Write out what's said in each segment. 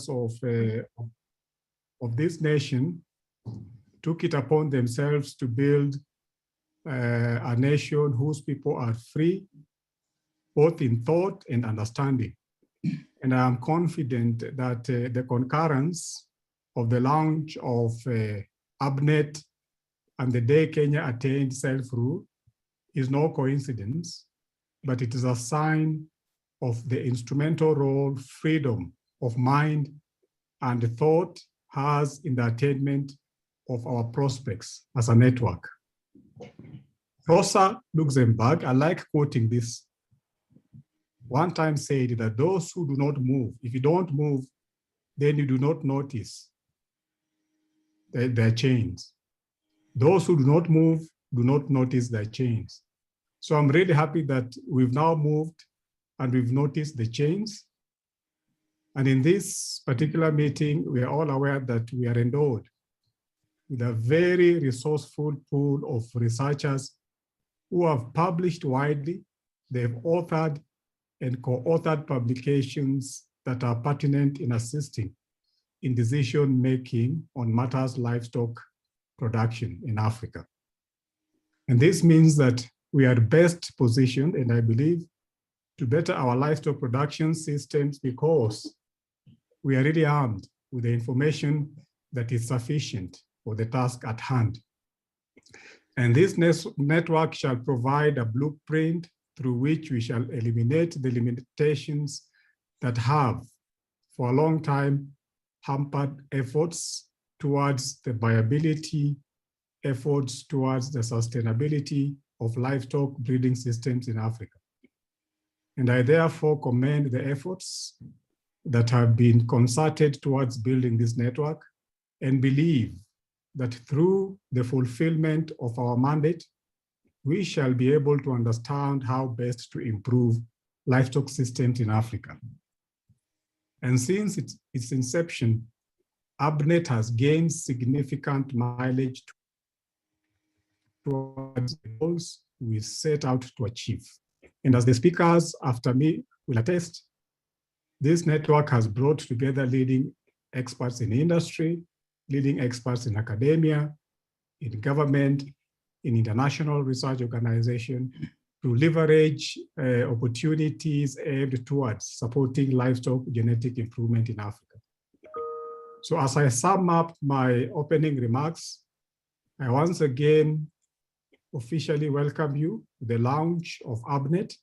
of this nation took it upon themselves to build a nation whose people are free, both in thought and understanding. And I am confident that the concurrence of the launch of AABNet and the day Kenya attained self-rule is no coincidence, but it is a sign of the instrumental role freedom of mind and thought has in the attainment of our prospects as a network. Rosa Luxemburg, I like quoting this, one time said that those who do not move, if you don't move, then you do not notice their chains. Those who do not move do not notice their chains. So I'm really happy that we've now moved and we've noticed the chains. And in this particular meeting, we are all aware that we are endowed with a very resourceful pool of researchers who have published widely. They've authored and co-authored publications that are pertinent in assisting in decision-making on matters livestock production in Africa. And this means that we are best positioned, and I believe, to better our livestock production systems because we are really armed with the information that is sufficient for the task at hand. And this network shall provide a blueprint through which we shall eliminate the limitations that have, for a long time, hampered efforts towards the viability, efforts towards the sustainability of livestock breeding systems in Africa. And I therefore commend the efforts that have been concerted towards building this network and believe that through the fulfillment of our mandate, we shall be able to understand how best to improve livestock systems in Africa. And since its inception, AABNet has gained significant mileage towards the goals we set out to achieve. And as the speakers after me will attest, this network has brought together leading experts in industry, leading experts in academia, in government, in international research organizations to leverage opportunities aimed towards supporting livestock genetic improvement in Africa. So as I sum up my opening remarks, I once again officially welcome you to the launch of AABNet.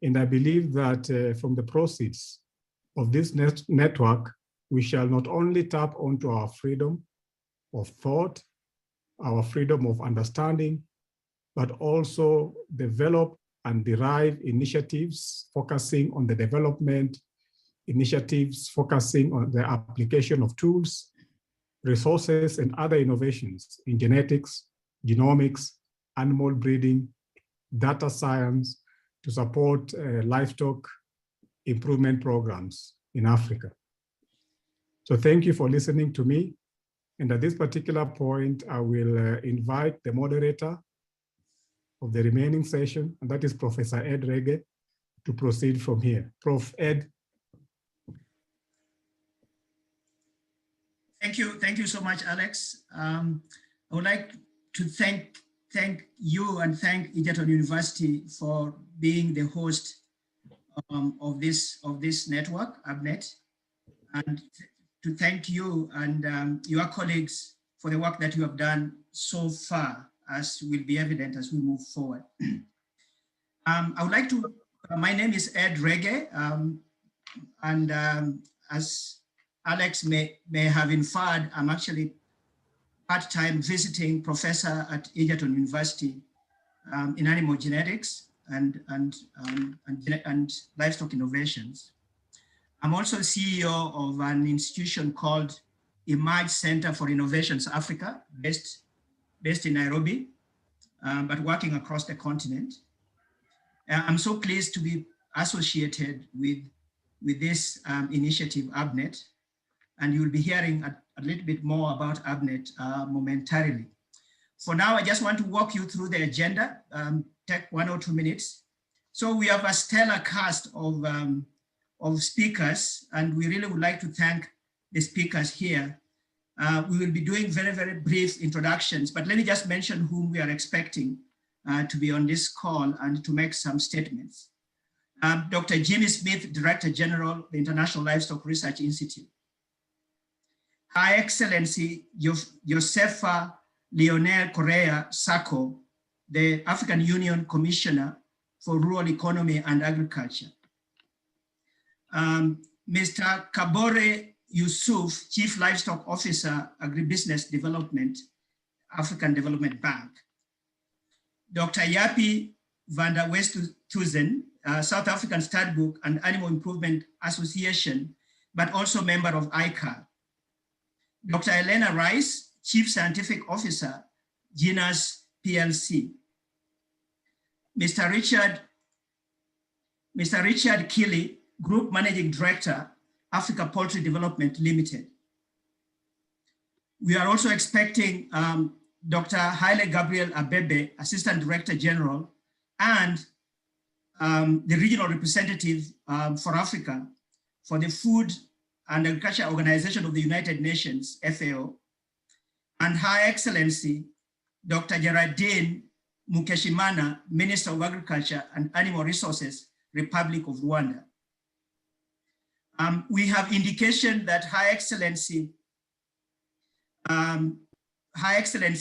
And I believe that from the proceeds of this network, we shall not only tap onto our freedom of thought, our freedom of understanding, but also develop and derive initiatives focusing on the development, initiatives focusing on the application of tools, resources, and other innovations in genetics, genomics, animal breeding, data science to support livestock improvement programs in Africa. So thank you for listening to me. And at this particular point, I will invite the moderator of the remaining session, and that is Professor Ed Regge, to proceed from here. Prof. Ed. Thank you so much, Alex. I would like to thank you and thank Egerton University for being the host of this network, AABNet, and to thank you and your colleagues for the work that you have done so far, as will be evident as we move forward. I would like to, my name is Ed Regge, and as Alex may have inferred, I'm actually part-time visiting professor at Egerton University in animal genetics and livestock innovations. I'm also CEO of an institution called Emerge Center for Innovations Africa, based in Nairobi, but working across the continent. I'm so pleased to be associated with this initiative, AABNet, and you'll be hearing a little bit more about AABNet momentarily. For now, I just want to walk you through the agenda, take 1 or 2 minutes. So we have a stellar cast of of speakers, and we really would like to thank the speakers here. We will be doing very, very brief introductions, but let me just mention whom we are expecting to be on this call and to make some statements. Dr. Jimmy Smith, Director General, the International Livestock Research Institute. High Excellency Josefa Leonel Correa Sacco, the African Union Commissioner for Rural Economy and Agriculture. Mr. Kabore Yusuf, Chief Livestock Officer, Agribusiness Development, African Development Bank. Dr. Yapi van der Westhuizen, South African Stud Book and Animal Improvement Association, but also member of ICAR. Dr. Elena Rice, Chief Scientific Officer, Genus PLC. Mr. Richard Keeley, Group Managing Director, Africa Poultry Development Limited. We are also expecting Dr. Haile Gabriel Abebe, Assistant Director General, and the regional representative for Africa for the Food and Agriculture Organization of the United Nations, FAO, and Her Excellency, Dr. Gerardine Mukeshimana, Minister of Agriculture and Animal Resources, Republic of Rwanda. We have indication that Her Excellency,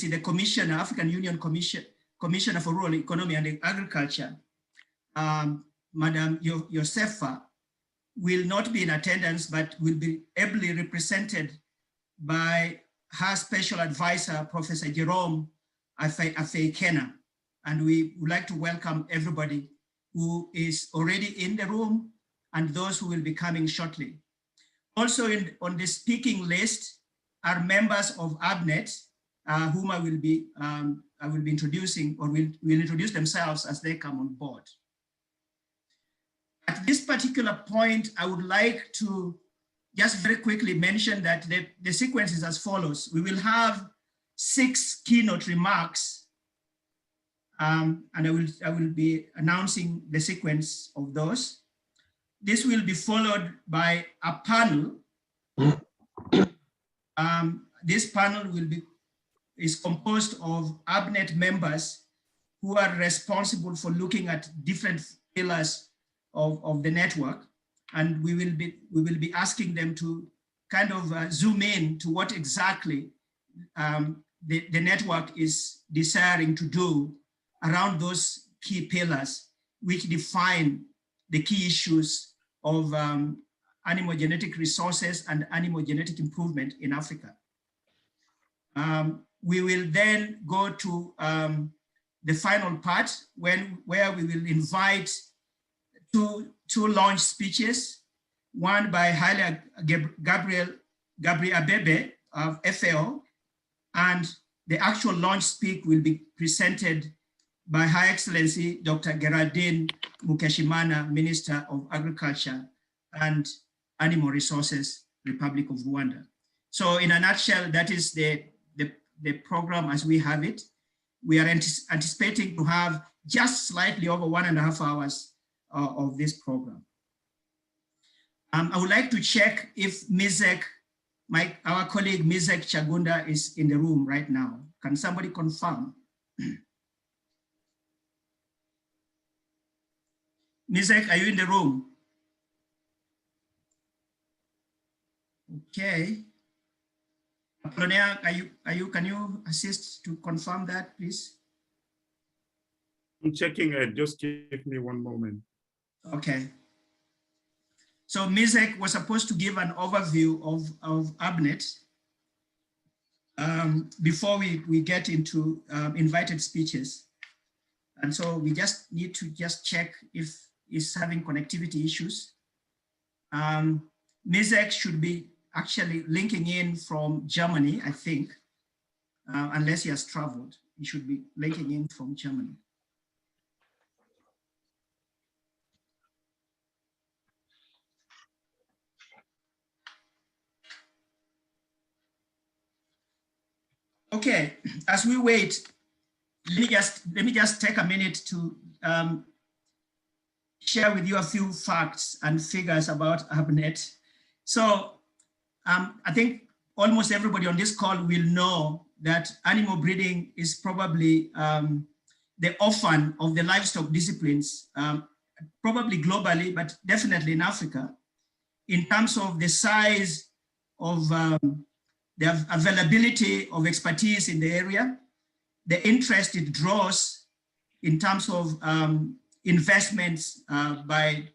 the Commissioner, African Union Commissioner for Rural Economy and Agriculture, Madam Josefa, will not be in attendance, but will be ably represented by her special advisor, Professor Jerome Afeikena. And we would like to welcome everybody who is already in the room and those who will be coming shortly. Also on the speaking list are members of AABNet, whom I will be introducing, or will introduce themselves as they come on board. At this particular point, I would like to just very quickly mention that the sequence is as follows. We will have 6 keynote remarks, and I will be announcing the sequence of those. This will be followed by a panel. This panel is composed of AABNet members who are responsible for looking at different pillars of the network, and we will be asking them to kind of zoom in to what exactly the network is desiring to do around those key pillars, which define the key issues of animal genetic resources and animal genetic improvement in Africa. We will then go to the final part where we will invite two launch speeches, one by Haile Gabriel Abebe of FAO, and the actual launch speak will be presented by Her Excellency Dr. Gerardine Mukeshimana, Minister of Agriculture and Animal Resources, Republic of Rwanda. So in a nutshell, that is the program as we have it. We are anticipating to have just slightly over 1.5 hours of this program. I would like to check if Mizek, our colleague Mizek Chagunda is in the room right now. Can somebody confirm? Mizek, are you in the room? Okay. Apollonia, can you assist to confirm that, please? I'm checking it, just give me one moment. Okay. So Mizek was supposed to give an overview of AABNet before we get into invited speeches. And so we just need to check if he's having connectivity issues. Mizek should be actually linking in from Germany, I think, unless he has traveled. He should be linking in from Germany. Okay, as we wait, let me just take a minute to share with you a few facts and figures about AABNet. So I think almost everybody on this call will know that animal breeding is probably the orphan of the livestock disciplines, probably globally, but definitely in Africa, in terms of the size of the availability of expertise in the area, the interest it draws in terms of investments by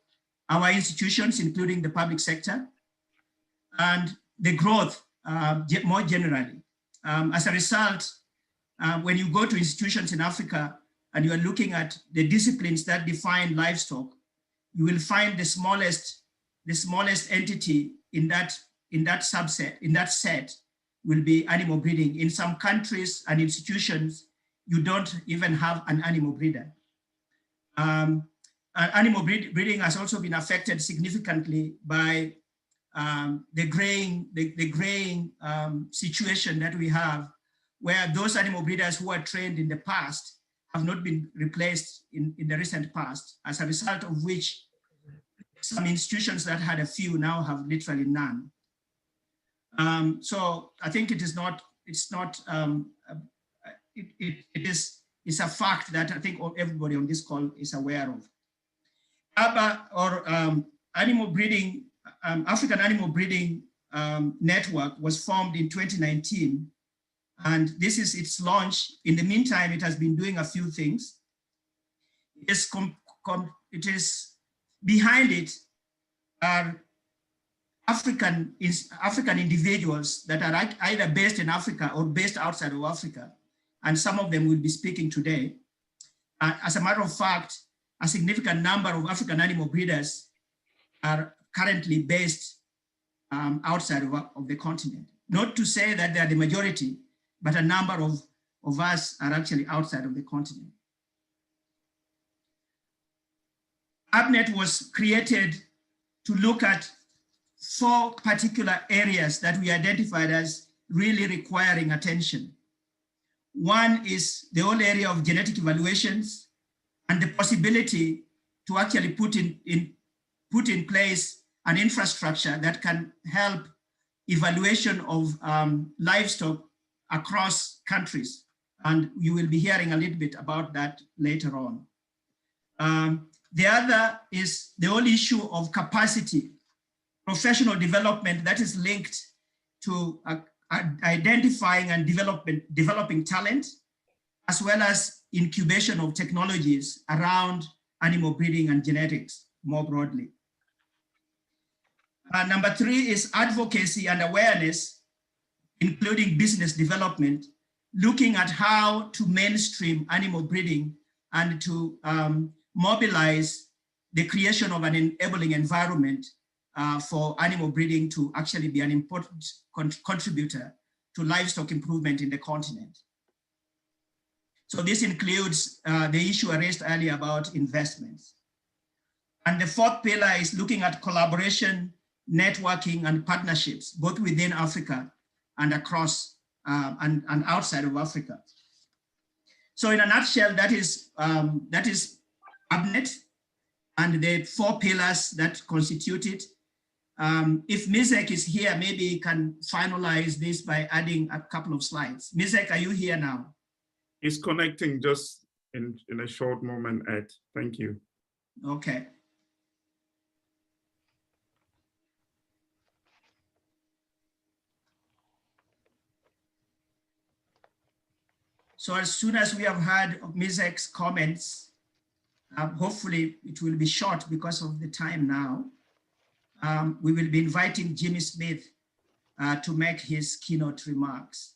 our institutions, including the public sector, and the growth more generally. As a result, when you go to institutions in Africa and you are looking at the disciplines that define livestock, you will find the smallest entity in that subset, in that set, will be animal breeding. In some countries and institutions, you don't even have an animal breeder. Animal breeding has also been affected significantly by the graying situation that we have, where those animal breeders who are trained in the past have not been replaced in the recent past, as a result of which some institutions that had a few now have literally none. So I think it's a fact that I think everybody on this call is aware of. ABA, or animal breeding, African Animal Breeding Network, was formed in 2019, and this is its launch. In the meantime, it has been doing a few things. It is behind it are African individuals that are either based in Africa or based outside of Africa, and some of them will be speaking today. As a matter of fact, a significant number of African animal breeders are currently based outside of the continent. Not to say that they are the majority, but a number of us are actually outside of the continent. AABNet was created to look at 4 particular areas that we identified as really requiring attention. One is the whole area of genetic evaluations and the possibility to actually put in place an infrastructure that can help evaluation of livestock across countries. And you will be hearing a little bit about that later on. The other is the whole issue of capacity, professional development that is linked to identifying and developing talent, as well as incubation of technologies around animal breeding and genetics more broadly. Number 3 is advocacy and awareness, including business development, looking at how to mainstream animal breeding and to mobilize the creation of an enabling environment for animal breeding to actually be an important contributor to livestock improvement in the continent. So this includes the issue I raised earlier about investments. And the 4th pillar is looking at collaboration, networking, and partnerships, both within Africa and across and outside of Africa. So in a nutshell, that is AABNet and the 4 pillars that constitute it. If Mizek is here, maybe he can finalize this by adding a couple of slides. Mizek, are you here now? He's connecting just in a short moment, Ed. Thank you. Okay. So as soon as we have heard Mizek's comments, hopefully it will be short because of the time now. We will be inviting Jimmy Smith to make his keynote remarks.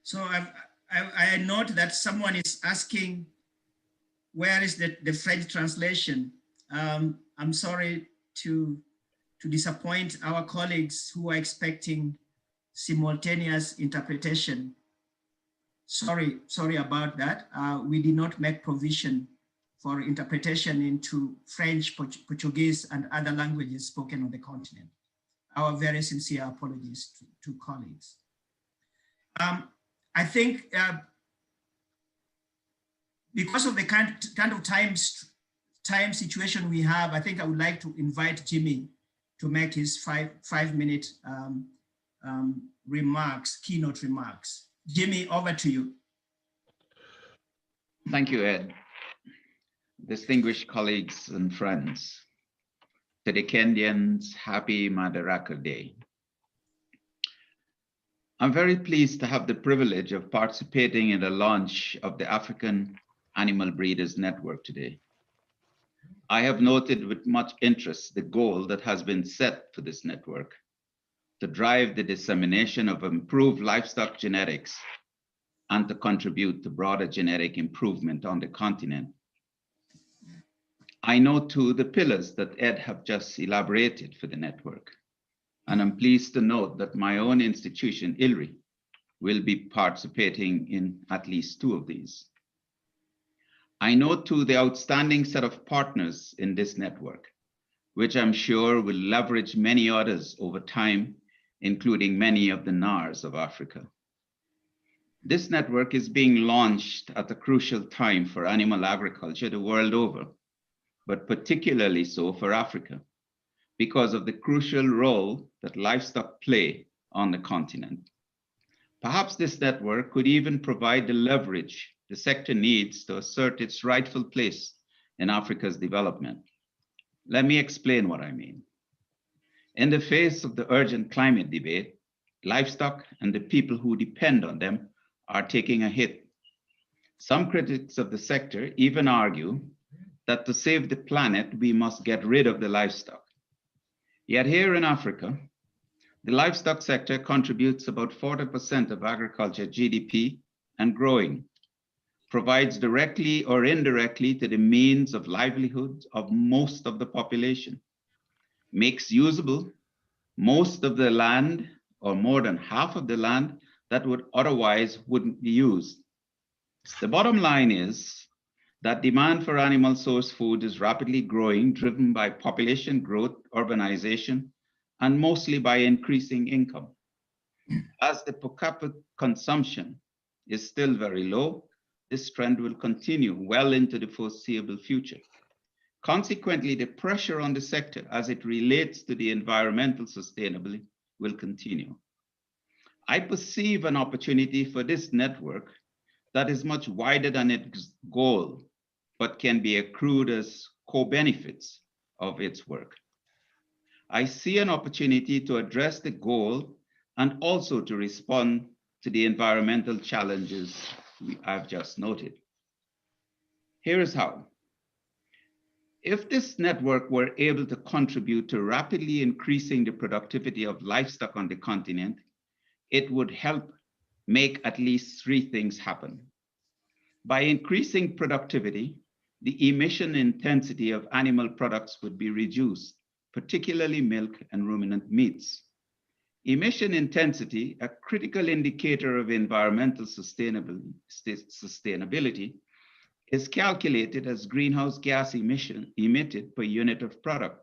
So I note that someone is asking where is the French translation? I'm sorry to disappoint our colleagues who are expecting simultaneous interpretation. Sorry about that. We did not make provision for interpretation into French, Portuguese, and other languages spoken on the continent. Our very sincere apologies to colleagues. I think because of the kind of time situation we have, I think I would like to invite Jimmy to make his five-minute remarks, keynote remarks. Jimmy, over to you. Thank you, Ed. Distinguished colleagues and friends, to the Kenyans, happy Madaraka Day. I'm very pleased to have the privilege of participating in the launch of the African Animal Breeders Network today. I have noted with much interest the goal that has been set for this network to drive the dissemination of improved livestock genetics and to contribute to broader genetic improvement on the continent. I know too the pillars that Ed have just elaborated for the network, and I'm pleased to note that my own institution, ILRI, will be participating in at least two of these. I know too the outstanding set of partners in this network, which I'm sure will leverage many others over time, including many of the NARs of Africa. This network is being launched at a crucial time for animal agriculture the world over, but particularly so for Africa, because of the crucial role that livestock play on the continent. Perhaps this network could even provide the leverage the sector needs to assert its rightful place in Africa's development. Let me explain what I mean. In the face of the urgent climate debate, livestock and the people who depend on them are taking a hit. Some critics of the sector even argue that to save the planet, we must get rid of the livestock. Yet here in Africa, the livestock sector contributes about 40% of agriculture GDP and growing, provides directly or indirectly to the means of livelihood of most of the population, makes usable most of the land or more than half of the land that would otherwise wouldn't be used. The bottom line is that demand for animal source food is rapidly growing, driven by population growth, urbanization, and mostly by increasing income. As the per capita consumption is still very low, this trend will continue well into the foreseeable future. Consequently, the pressure on the sector as it relates to the environmental sustainability will continue. I perceive an opportunity for this network that is much wider than its goal, but can be accrued as co-benefits of its work. I see an opportunity to address the goal and also to respond to the environmental challenges I've just noted. Here is how. If this network were able to contribute to rapidly increasing the productivity of livestock on the continent, it would help make at least three things happen. By increasing productivity, the emission intensity of animal products would be reduced, particularly milk and ruminant meats. Emission intensity, a critical indicator of environmental sustainability, is calculated as greenhouse gas emission emitted per unit of product.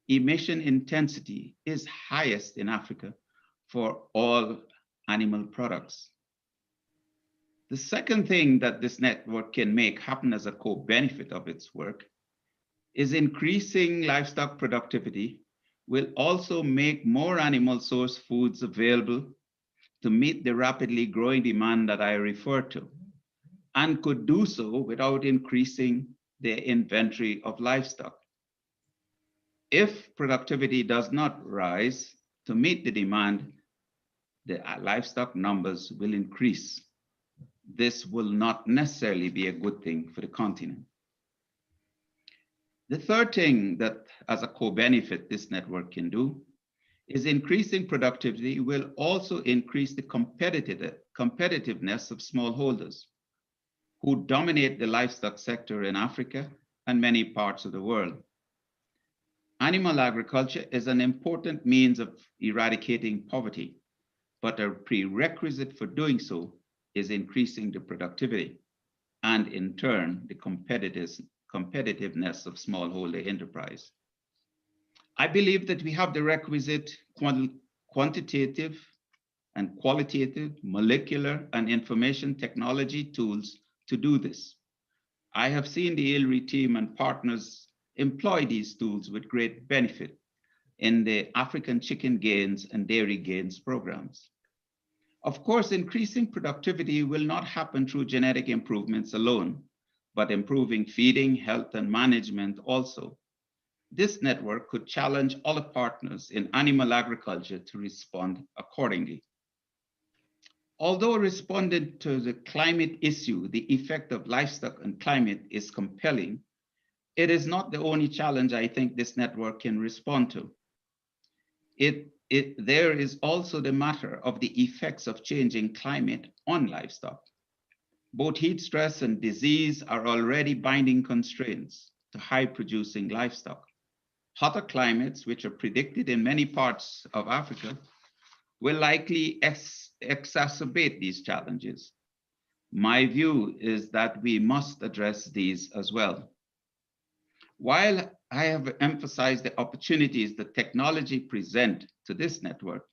Emission intensity is highest in Africa for all animal products. The second thing that this network can make happen as a co-benefit of its work is increasing livestock productivity will also make more animal source foods available to meet the rapidly growing demand that I refer to, and could do so without increasing the inventory of livestock. If productivity does not rise to meet the demand, the livestock numbers will increase. This will not necessarily be a good thing for the continent. The third thing that as a co-benefit this network can do is increasing productivity will also increase the competitiveness of smallholders who dominate the livestock sector in Africa and many parts of the world. Animal agriculture is an important means of eradicating poverty, but a prerequisite for doing so is increasing the productivity and in turn, the competitiveness of smallholder enterprise. I believe that we have the requisite quantitative and qualitative, molecular and information technology tools to do this. I have seen the ILRI team and partners employ these tools with great benefit in the African Chicken Gains and Dairy Gains programs. Of course, increasing productivity will not happen through genetic improvements alone, but improving feeding, health, and management also. This network could challenge other partners in animal agriculture to respond accordingly. Although responding to the climate issue, the effect of livestock and climate is compelling, it is not the only challenge I think this network can respond to. There is also the matter of the effects of changing climate on livestock. Both heat stress and disease are already binding constraints to high-producing livestock. Hotter climates, which are predicted in many parts of Africa, will likely exacerbate these challenges. My view is that we must address these as well. While I have emphasized the opportunities that technology present to this network,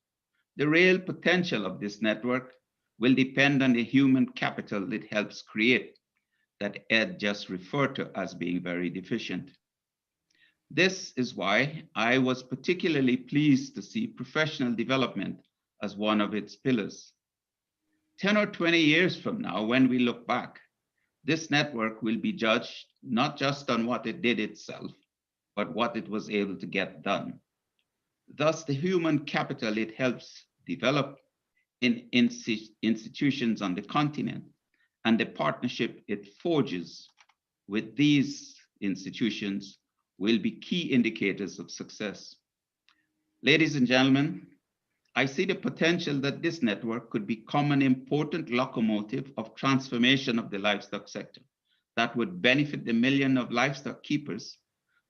the real potential of this network will depend on the human capital it helps create that Ed just referred to as being very deficient. This is why I was particularly pleased to see professional development as one of its pillars. 10 or 20 years from now, when we look back, this network will be judged not just on what it did itself, but what it was able to get done. Thus, the human capital it helps develop in institutions on the continent and the partnership it forges with these institutions will be key indicators of success. Ladies and gentlemen, I see the potential that this network could become an important locomotive of transformation of the livestock sector that would benefit the million of livestock keepers,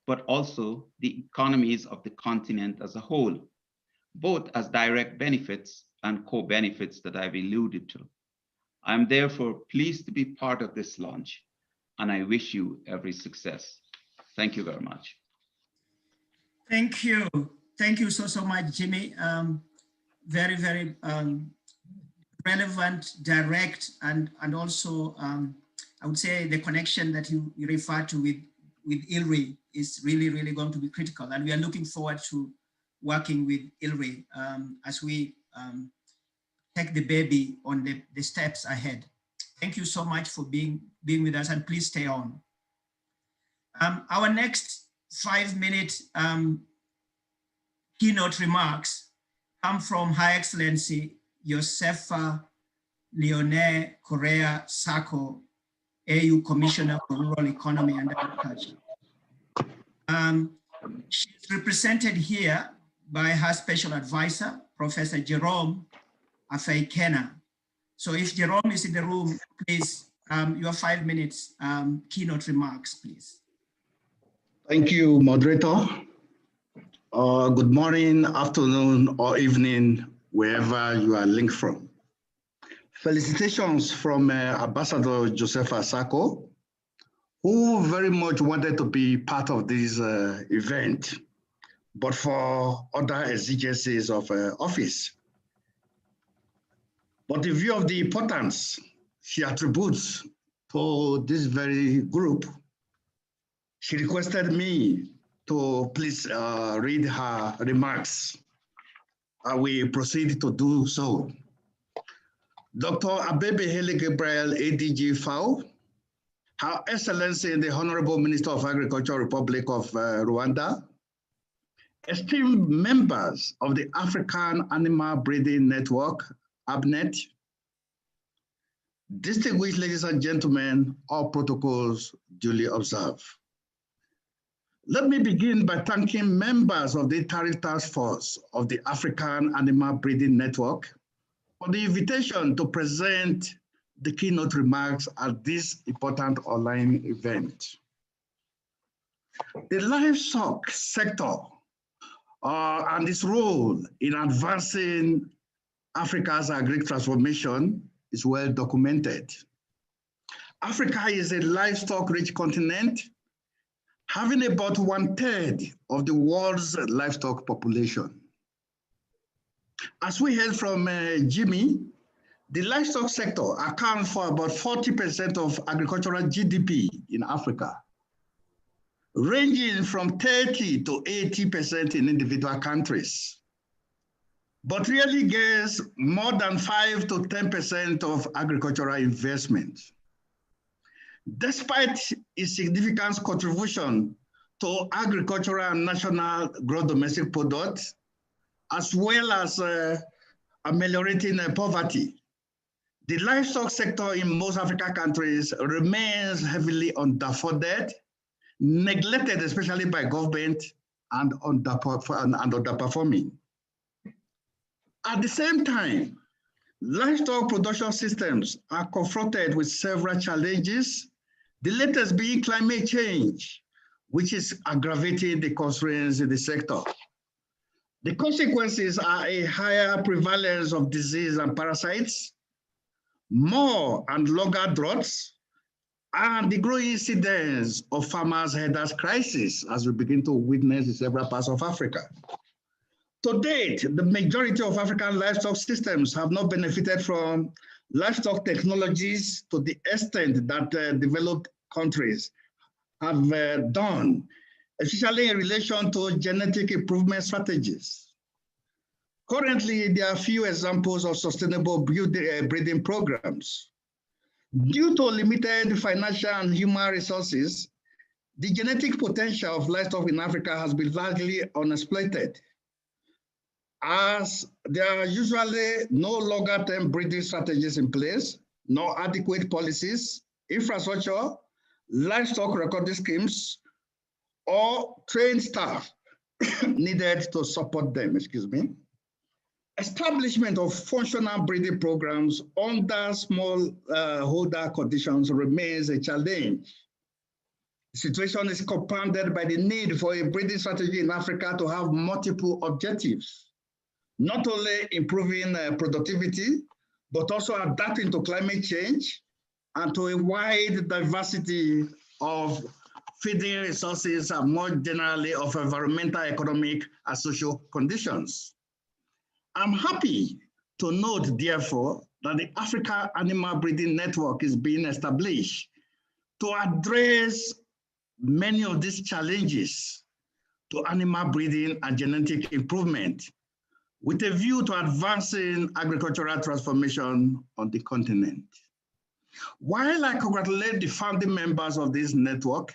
but also the economies of the continent as a whole, both as direct benefits and co-benefits that I've alluded to. I'm therefore pleased to be part of this launch, and I wish you every success. Thank you very much. Thank you. Thank you so much, Jimmy. Very, very relevant, direct, and also I would say the connection that you refer to with ILRI is really going to be critical. And we are looking forward to working with ILRI as we take the baby on the steps ahead. Thank you so much for being with us, and please stay on. Our next 5-minute keynote remarks come from Her Excellency Josefa Leone Correa Sacco, AU Commissioner for Rural Economy and Agriculture. She's represented here by her special advisor, Professor Jerome Afeikena. So if Jerome is in the room, please, your 5 minutes keynote remarks, please. Thank you, moderator. Good morning, afternoon, or evening, wherever you are linked from. Felicitations from Ambassador Josefa Sacco, who very much wanted to be part of this event, but for other exigencies of office. But in view of the importance she attributes to this very group, she requested me to please read her remarks. I will proceed to do so. Dr. Abebe Hele Gabriel, ADG FAO, Her Excellency the Honorable Minister of Agriculture, Republic of Rwanda, esteemed members of the African Animal Breeding Network, AABNet, distinguished ladies and gentlemen, all protocols duly observed. Let me begin by thanking members of the Interim Task Force of the African Animal Breeding Network for the invitation to present the keynote remarks at this important online event. The livestock sector and its role in advancing Africa's agri transformation is well documented. Africa is a livestock-rich continent, having about 1/3 of the world's livestock population. As we heard from Jimmy, the livestock sector accounts for about 40% of agricultural GDP in Africa, ranging from 30 to 80% in individual countries, but really gets more than 5 to 10% of agricultural investment. Despite its significant contribution to agricultural and national gross domestic product, as well as ameliorating poverty, the livestock sector in most African countries remains heavily underfunded, neglected especially by government, and underperforming. At the same time, livestock production systems are confronted with several challenges, the latest being climate change, which is aggravating the constraints in the sector. The consequences are a higher prevalence of disease and parasites, more and longer droughts, and the growing incidence of farmers' health crisis as we begin to witness in several parts of Africa. To date, the majority of African livestock systems have not benefited from livestock technologies to the extent that developed countries have done, especially in relation to genetic improvement strategies. Currently, there are few examples of sustainable breeding programs. Due to limited financial and human resources, the genetic potential of livestock in Africa has been largely unexploited, as there are usually no longer-term breeding strategies in place, no adequate policies, infrastructure, livestock recording schemes, or trained staff needed to support them, Establishment of functional breeding programs under smallholder conditions remains a challenge. The situation is compounded by the need for a breeding strategy in Africa to have multiple objectives, not only improving productivity, but also adapting to climate change and to a wide diversity of feeding resources and more generally of environmental, economic, and social conditions. I'm happy to note, therefore, that the Africa Animal Breeding Network is being established to address many of these challenges to animal breeding and genetic improvement, with a view to advancing agricultural transformation on the continent. While I congratulate the founding members of this network,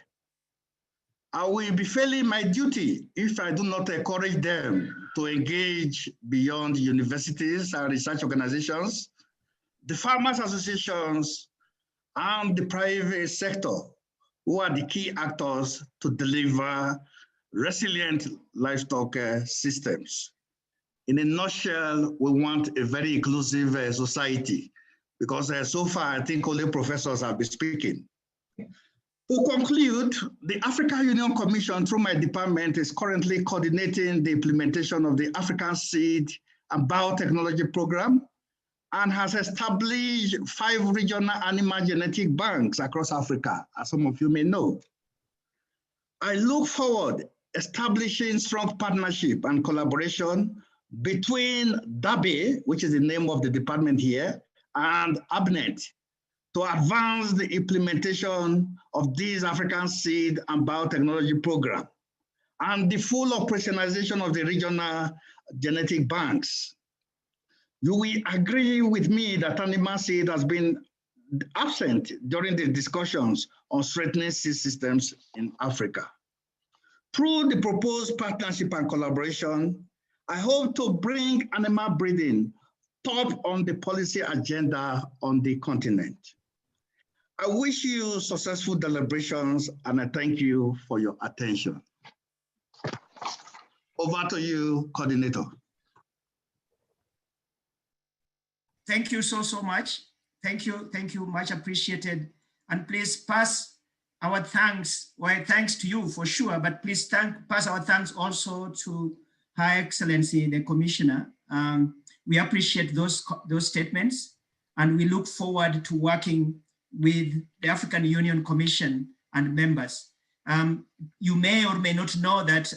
I will be failing my duty if I do not encourage them to engage beyond universities and research organizations, the farmers' associations, and the private sector, who are the key actors to deliver resilient livestock systems. In a nutshell, we want a very inclusive society, because so far, I think only professors have been speaking. To conclude, the African Union Commission, through my department, is currently coordinating the implementation of the African Seed and Biotechnology Program and has established 5 regional animal genetic banks across Africa, as some of you may know. I look forward to establishing strong partnership and collaboration between DABE, which is the name of the department here, and AABNet, to advance the implementation of this African Seed and Biotechnology Program and the full operationalization of the regional genetic banks. You will agree with me that animal seed has been absent during the discussions on strengthening seed systems in Africa. Through the proposed partnership and collaboration, I hope to bring animal breeding top on the policy agenda on the continent. I wish you successful deliberations and I thank you for your attention. Over to you, Coordinator. Thank you so much. Thank you, much appreciated. And please pass our thanks, well, thanks to you for sure, but please pass our thanks also to Her Excellency, the Commissioner. We appreciate those statements, and we look forward to working with the African Union Commission and members. You may or may not know that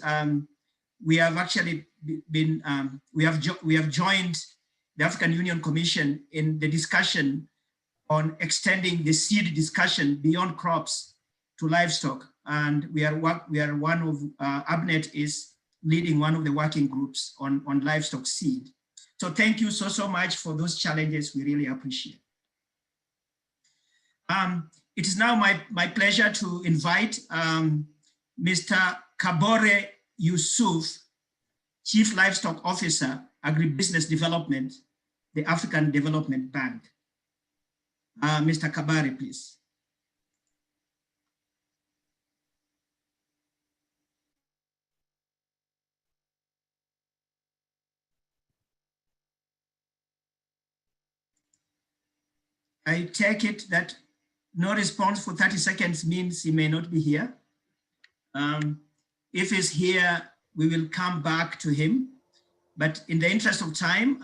we have actually been, we have joined the African Union Commission in the discussion on extending the seed discussion beyond crops to livestock. And we are one of, AABNet is leading one of the working groups on livestock seed. So thank you so much for those challenges. We really appreciate. It is now my pleasure to invite Mr. Kabore Yusuf, Chief Livestock Officer, Agribusiness Development, the African Development Bank. Mr. Kabare, please. I take it that no response for 30 seconds means he may not be here. If he's here, we will come back to him. But in the interest of time,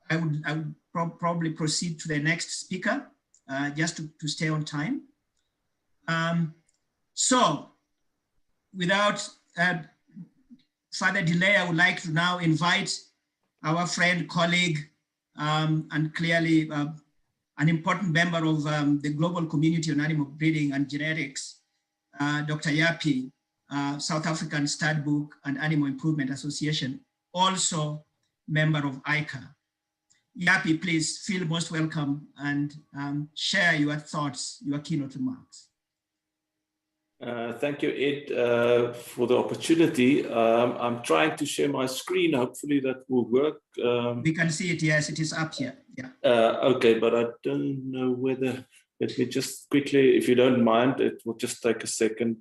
I would probably proceed to the next speaker, just to stay on time. So without further delay, I would like to now invite our friend, colleague, and clearly an important member of the global community on animal breeding and genetics, Dr. Yapi, South African Stud Book and Animal Improvement Association, also member of ICA. Yapi, please feel most welcome and share your thoughts, your keynote remarks. Thank you, Ed, for the opportunity. I'm trying to share my screen. Hopefully that will work. We can see it, yes, it is up here. Yeah. Okay, but I don't know whether, let me just quickly, if you don't mind, it will just take a second,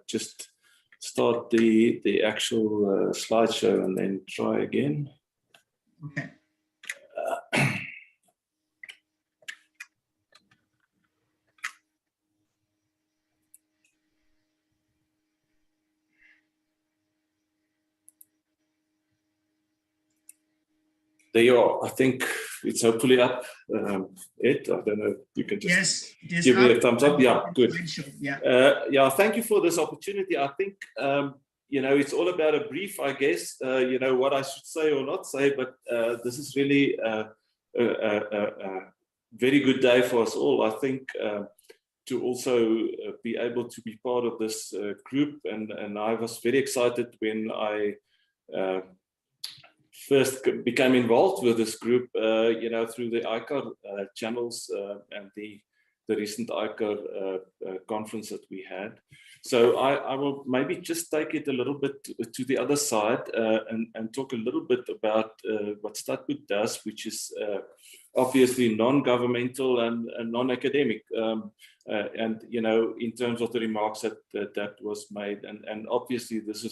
just start the actual slideshow and then try again. Okay. There you are. I think it's hopefully up. Ed, I don't know if you can just give me a thumbs up. Yeah, good. Yeah, thank you for this opportunity. I think, you know, it's all about a brief, I guess, you know, what I should say or not say, but this is really a very good day for us all. I think to also be able to be part of this group, and I was very excited when I first became involved with this group, you know, through the ICAR channels and the recent ICAR conference that we had. So I will maybe just take it a little bit to the other side and talk a little bit about what Statboek does, which is obviously non-governmental and non-academic. And, you know, in terms of the remarks that was made, and obviously this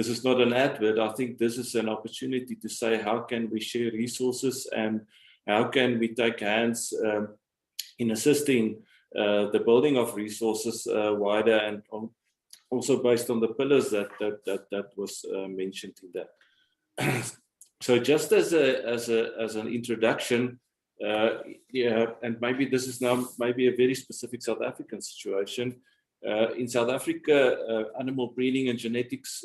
is not an advert. I think this is an opportunity to say, how can we share resources and how can we take hands in assisting the building of resources wider, and also based on the pillars that was mentioned in that. So just as an introduction, yeah, and maybe this is now maybe a very specific South African situation. In South Africa, animal breeding and genetics,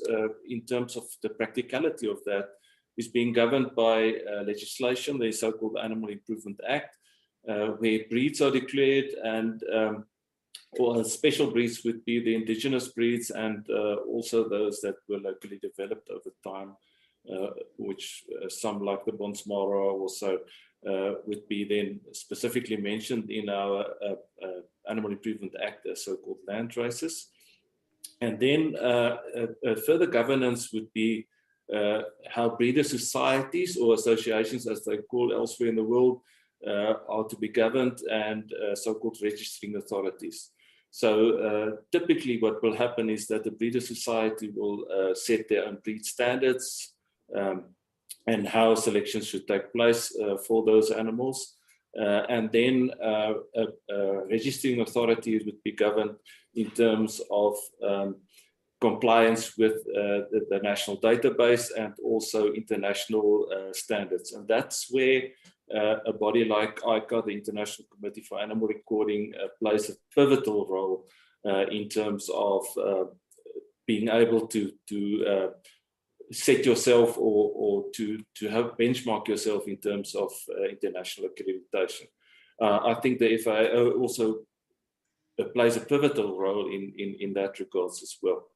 in terms of the practicality of that, is being governed by legislation, the so-called Animal Improvement Act, where breeds are declared, and or special breeds would be the indigenous breeds, and also those that were locally developed over time, which some like the Bonsmara also would be then specifically mentioned in our Animal Improvement Act as so-called land races. And then further governance would be how breeder societies or associations, as they call elsewhere in the world, are to be governed, and so-called registering authorities. So typically what will happen is that the breeder society will set their own breed standards and how selection should take place for those animals. and then registering authorities would be governed in terms of compliance with the national database and also international standards. And that's where a body like ICAR, the International Committee for Animal Recording, plays a pivotal role in terms of being able to set yourself or to have benchmark yourself in terms of international accreditation. I think the FAO also plays a pivotal role in that regards as well.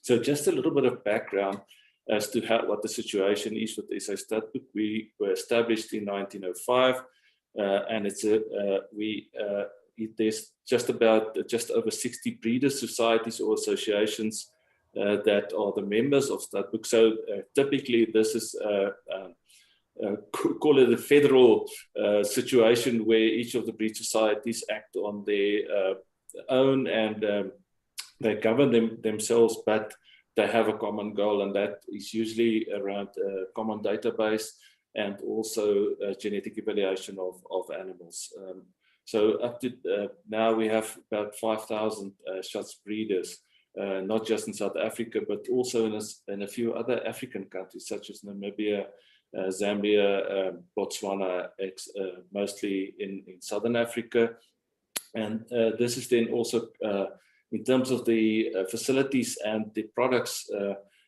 So just a little bit of background as to what the situation is with SA Statboek. We were established in 1905, and there's just over 60 breeder societies or associations that are the members of Statboek. So typically this is call it a federal situation where each of the breed societies act on their own, and they govern themselves, but they have a common goal, and that is usually around a common database and also genetic evaluation of animals. So up to now we have about 5,000 such breeders, not just in South Africa, but also in a few other African countries, such as Namibia, Zambia, Botswana, mostly in Southern Africa. And this is then also, in terms of the facilities and the products,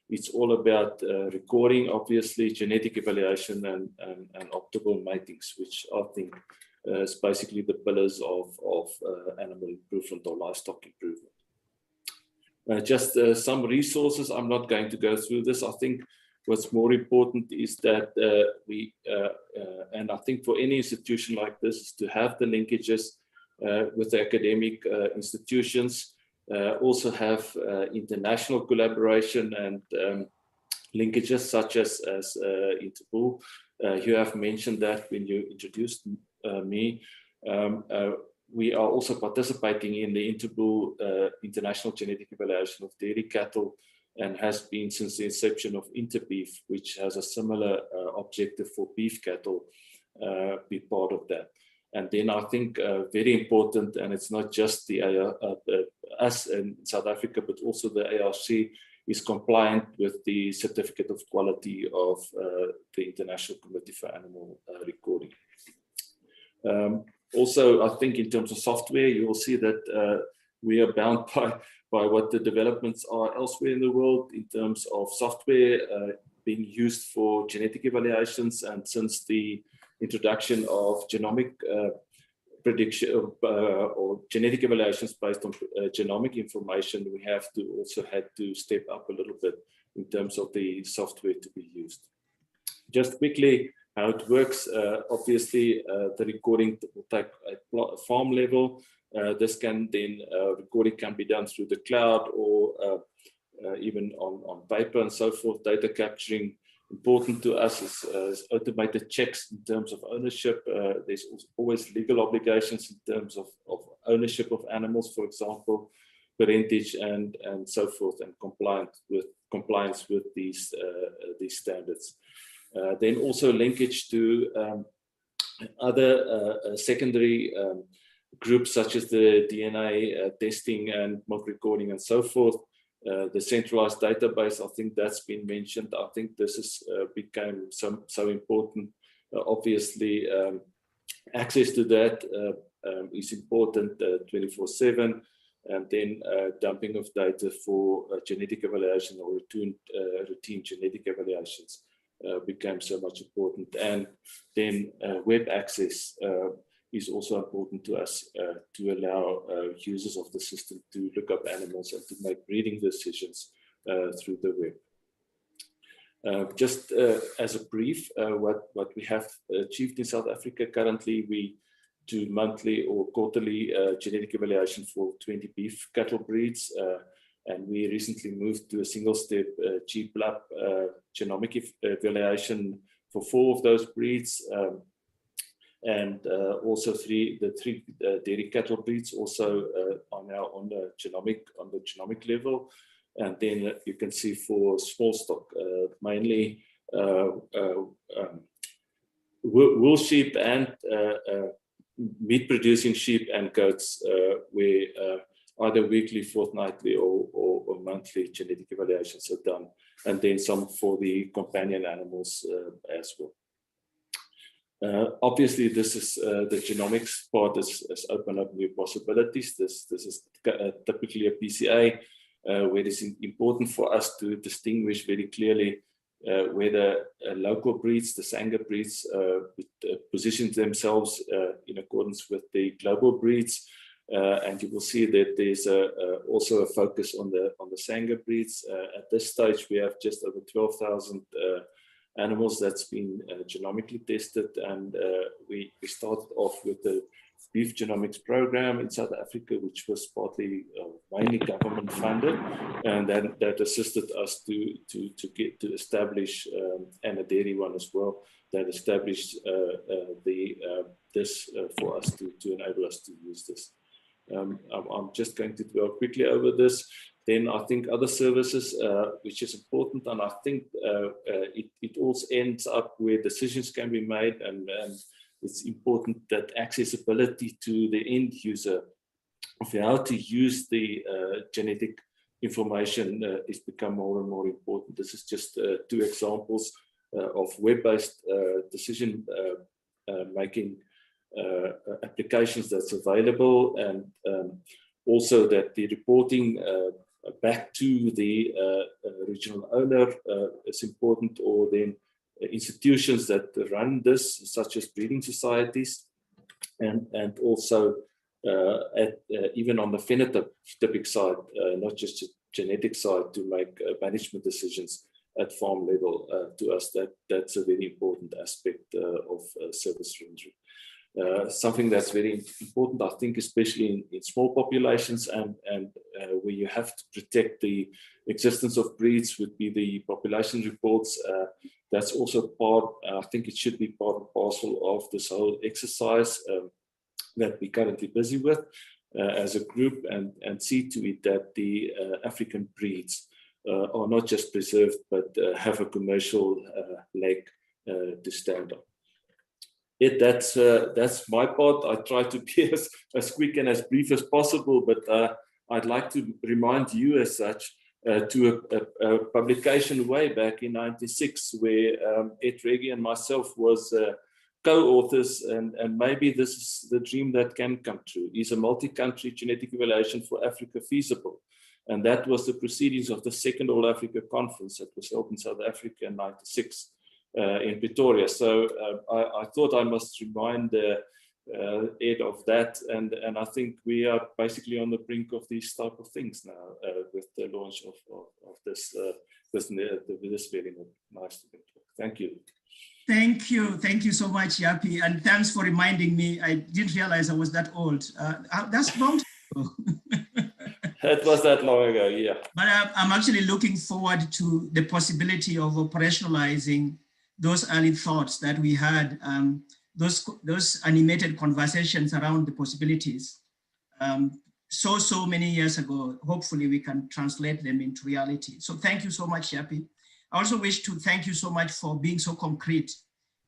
it's all about recording, obviously, genetic evaluation and optimal matings, which I think is basically the pillars of animal improvement or livestock improvement. Just some resources. I'm not going to go through this. I think what's more important is that and I think for any institution like this, is to have the linkages with the academic institutions, also have international collaboration and linkages such as Interpol. You have mentioned that when you introduced me. We are also participating in the Interpol International Genetic Evaluation of Dairy Cattle, and has been since the inception of Interbeef, which has a similar objective for beef cattle, be part of that. And then I think very important, and it's not just the us in South Africa, but also the ARC is compliant with the Certificate of Quality of the International Committee for Animal Recording. Also, I think in terms of software, you will see that we are bound by what the developments are elsewhere in the world in terms of software being used for genetic evaluations. And since the introduction of genomic prediction or genetic evaluations based on genomic information, we have to also had to step up a little bit in terms of the software to be used. Just quickly, how it works. Obviously, the recording will take at farm level. This can then, recording can be done through the cloud or even on paper and so forth. Data capturing, important to us is automated checks in terms of ownership. There's always legal obligations in terms of ownership of animals, for example, parentage and so forth, and compliance with these standards. Then also linkage to other secondary groups such as the DNA testing and milk recording and so forth. The centralized database, I think that's been mentioned. I think this has become so important. Obviously, access to that is important 24/7, and then dumping of data for genetic evaluation or routine genetic evaluations became so much important. And then web access is also important to us to allow users of the system to look up animals and to make breeding decisions through the web. Just as a brief, what we have achieved in South Africa currently, we do monthly or quarterly genetic evaluation for 20 beef cattle breeds. And we recently moved to a single-step G-PLAP genomic evaluation for 4 of those breeds. And also the three dairy cattle breeds also are now on the genomic level. And then you can see for small stock, mainly wool sheep and meat-producing sheep and goats, where either weekly, fortnightly, or monthly genetic evaluations are done, and then some for the companion animals as well. Obviously, this is the genomics part has opened up new possibilities. This is typically a PCA, where it's important for us to distinguish very clearly whether local breeds, the Sanger breeds, position themselves in accordance with the global breeds. And you will see that there's also a focus on the Sanger breeds. At this stage, we have just over 12,000 animals that's been genomically tested, and we started off with the beef genomics program in South Africa, which was partly mainly government funded, and then that assisted us to establish, and a dairy one as well, that established this for us to enable us to use this. I'm just going to go quickly over this. Then I think other services, which is important, and I think it also ends up where decisions can be made, and it's important that accessibility to the end user of how to use the genetic information is become more and more important. This is just two examples of web-based decision making applications that's available, and also that the reporting back to the regional owner is important, or then institutions that run this, such as breeding societies, and also even on the phenotypic side, not just the genetic side, to make management decisions at farm level. To us, that's a very important aspect of service rendering. Something that's very important, I think, especially in small populations and where you have to protect the existence of breeds, would be the population reports. That's also part, I think it should be part and parcel of this whole exercise that we're currently busy with as a group, and see to it that the African breeds are not just preserved, but have a commercial leg to stand on. That's my part. I try to be as quick and as brief as possible, but I'd like to remind you as such to a publication way back in '96, where Ed Reggie and myself was co-authors, and maybe this is the dream that can come true. Is a multi-country genetic evaluation for Africa feasible? And that was the proceedings of the second All Africa Conference that was held in South Africa in '96. In Pretoria. So I thought I must remind Ed of that, and I think we are basically on the brink of these type of things now with the launch of this very nice event. Thank you. Thank you so much, Yapi, and thanks for reminding me. I didn't realize I was that old. That's long ago. It was that long ago, yeah. But I'm actually looking forward to the possibility of operationalizing those early thoughts that we had, those animated conversations around the possibilities so many years ago. Hopefully we can translate them into reality. So thank you so much, Yapi. I also wish to thank you so much for being so concrete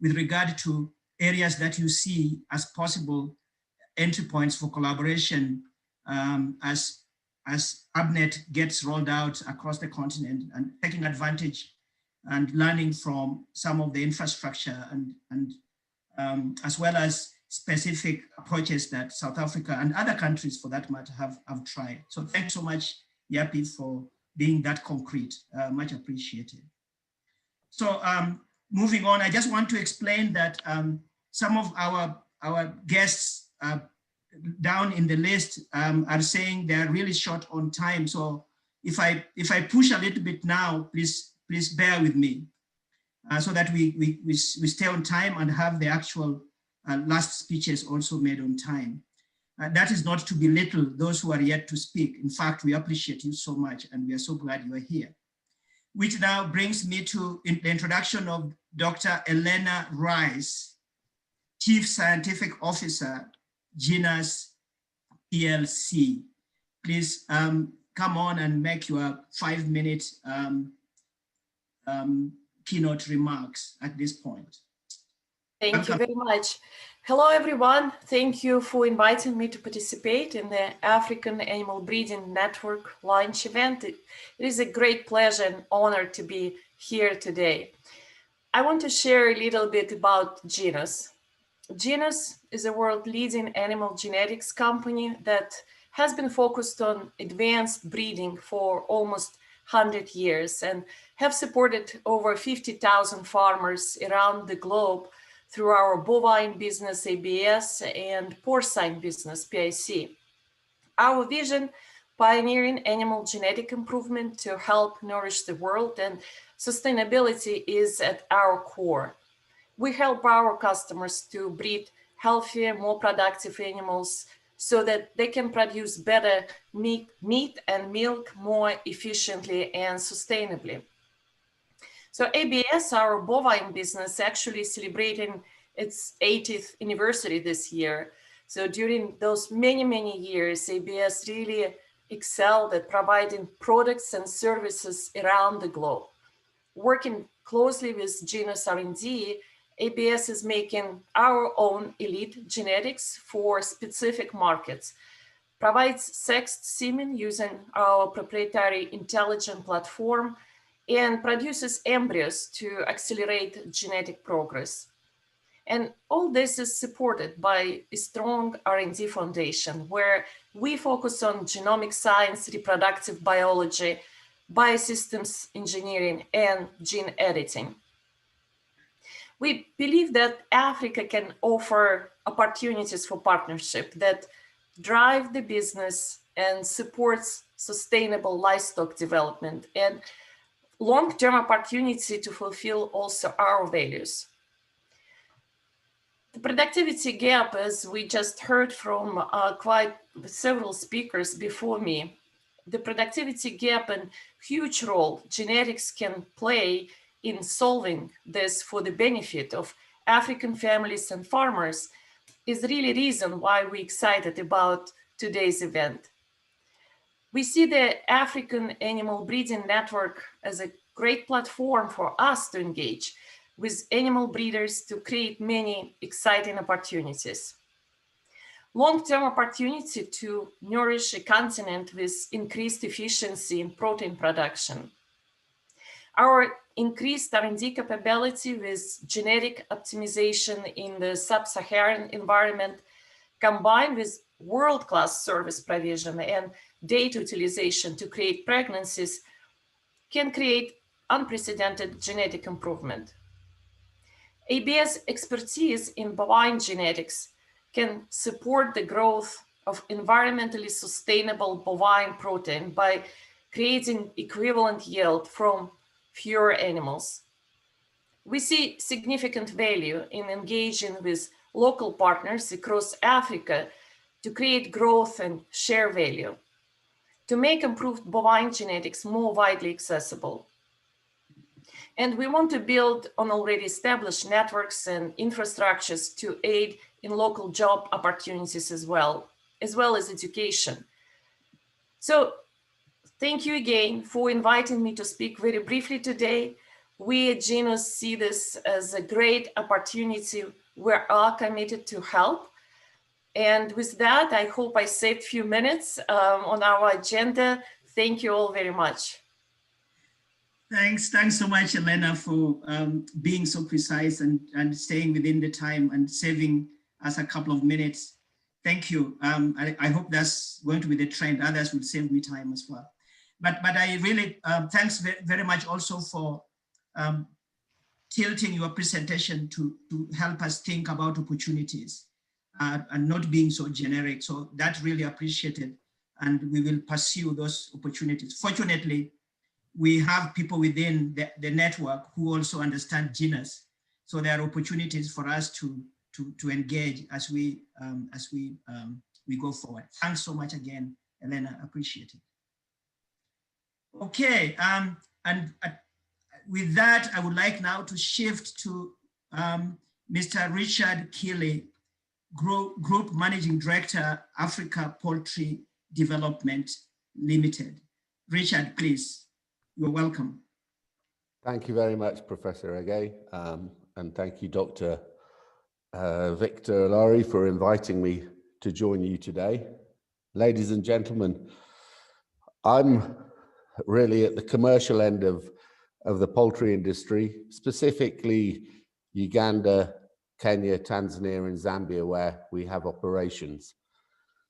with regard to areas that you see as possible entry points for collaboration as AABNet gets rolled out across the continent, and taking advantage and learning from some of the infrastructure and as well as specific approaches that South Africa and other countries for that matter have tried. So thanks so much, Yapi, for being that concrete, much appreciated. So moving on, I just want to explain that some of our guests down in the list are saying they're really short on time. So if I push a little bit now, please bear with me so that we stay on time and have the actual last speeches also made on time. That is not to belittle those who are yet to speak. In fact, we appreciate you so much and we are so glad you are here. Which now brings me to the introduction of Dr. Elena Rice, Chief Scientific Officer, Genus PLC. Please come on and make your 5-minute keynote remarks at this point. Thank you very much. Hello, everyone. Thank you for inviting me to participate in the African Animal Breeding Network launch event. It is a great pleasure and honor to be here today. I want to share a little bit about Genus. Genus is a world-leading animal genetics company that has been focused on advanced breeding for almost 100 years and have supported over 50,000 farmers around the globe through our bovine business ABS and porcine business PIC. Our vision, pioneering animal genetic improvement to help nourish the world, and sustainability is at our core. We help our customers to breed healthier, more productive animals so that they can produce better meat and milk more efficiently and sustainably. So ABS, our bovine business, actually celebrating its 80th anniversary this year. So during those many years, ABS really excelled at providing products and services around the globe. Working closely with Genus R&D, ABS is making our own elite genetics for specific markets, provides sexed semen using our proprietary intelligent platform, and produces embryos to accelerate genetic progress. And all this is supported by a strong R&D foundation where we focus on genomic science, reproductive biology, biosystems engineering, and gene editing. We believe that Africa can offer opportunities for partnership that drive the business and supports sustainable livestock development and long-term opportunity to fulfill also our values. The productivity gap, as we just heard from quite several speakers before me, the productivity gap and huge role genetics can play in solving this for the benefit of African families and farmers is really the reason why we're excited about today's event. We see the African Animal Breeding Network as a great platform for us to engage with animal breeders to create many exciting opportunities. Long-term opportunity to nourish a continent with increased efficiency in protein production. Our increased R&D capability with genetic optimization in the sub-Saharan environment, combined with world-class service provision and data utilization to create pregnancies, can create unprecedented genetic improvement. ABS expertise in bovine genetics can support the growth of environmentally sustainable bovine protein by creating equivalent yield from fewer animals. We see significant value in engaging with local partners across Africa to create growth and share value, to make improved bovine genetics more widely accessible. And we want to build on already established networks and infrastructures to aid in local job opportunities as well as education. So thank you again for inviting me to speak very briefly today. We at Genus see this as a great opportunity. We are committed to help. And with that, I hope I saved a few minutes on our agenda. Thank you all very much. Thanks so much, Elena, for being so precise and staying within the time and saving us a couple of minutes. Thank you. I hope that's going to be the trend. Others will save me time as well. But I really, thanks very much also for tilting your presentation to help us think about opportunities and not being so generic. So that's really appreciated, and we will pursue those opportunities. Fortunately, we have people within the network who also understand Genus. So there are opportunities for us to engage as we go forward. Thanks so much again, Elena, appreciate it. Okay, and with that, I would like now to shift to Mr. Richard Keeley, Group Managing Director, Africa Poultry Development Limited. Richard, please, you're welcome. Thank you very much, Professor Ege, and thank you, Dr. Victor Ilari for inviting me to join you today. Ladies and gentlemen, I'm really at the commercial end of the poultry industry, specifically Uganda, Kenya, Tanzania, and Zambia, where we have operations.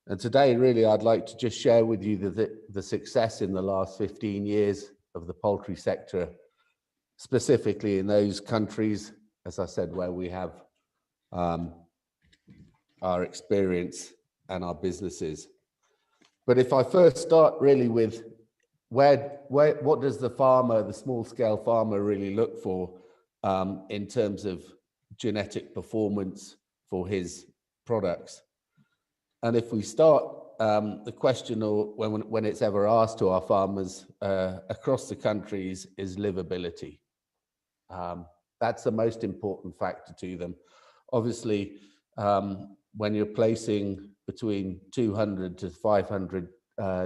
And today, really, I'd like to just share with you the success in the last 15 years of the poultry sector, specifically in those countries, as I said, where we have our experience and our businesses. But if I first start really with what does the farmer, the small scale farmer, really look for in terms of genetic performance for his products? And if we start the question, or when it's ever asked to our farmers across the countries, is livability. That's the most important factor to them. Obviously, when you're placing between 200 to 500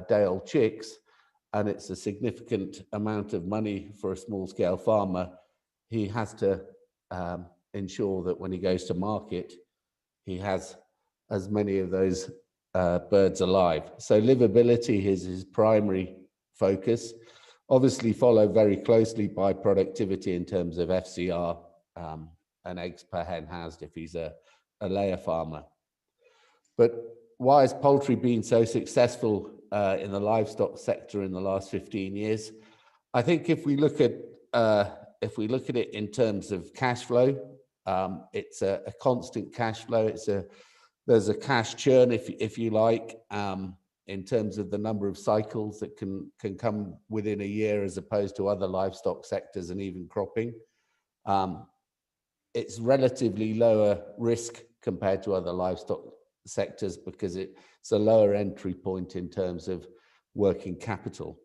day-old chicks, and it's a significant amount of money for a small-scale farmer, he has to ensure that when he goes to market, he has as many of those birds alive. So livability is his primary focus, obviously followed very closely by productivity in terms of FCR and eggs per hen housed if he's a layer farmer. But why has poultry been so successful in the livestock sector in the last 15 years? I think if we look at it in terms of cash flow, it's a constant cash flow. There's a cash churn, if you like, in terms of the number of cycles that can come within a year, as opposed to other livestock sectors and even cropping. It's relatively lower risk compared to other livestock sectors because it's a lower entry point in terms of working capital.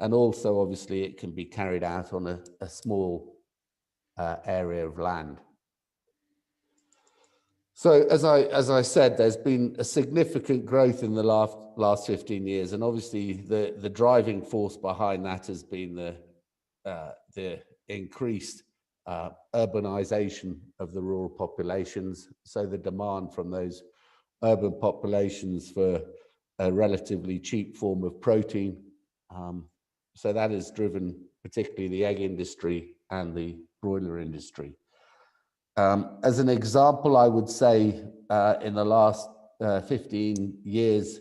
And also, obviously, it can be carried out on a small area of land. So as I said, there's been a significant growth in the last 15 years, and obviously the driving force behind that has been the increased urbanization of the rural populations. So the demand from those urban populations for a relatively cheap form of protein. So that has driven particularly the egg industry and the broiler industry. As an example, I would say in the last 15 years,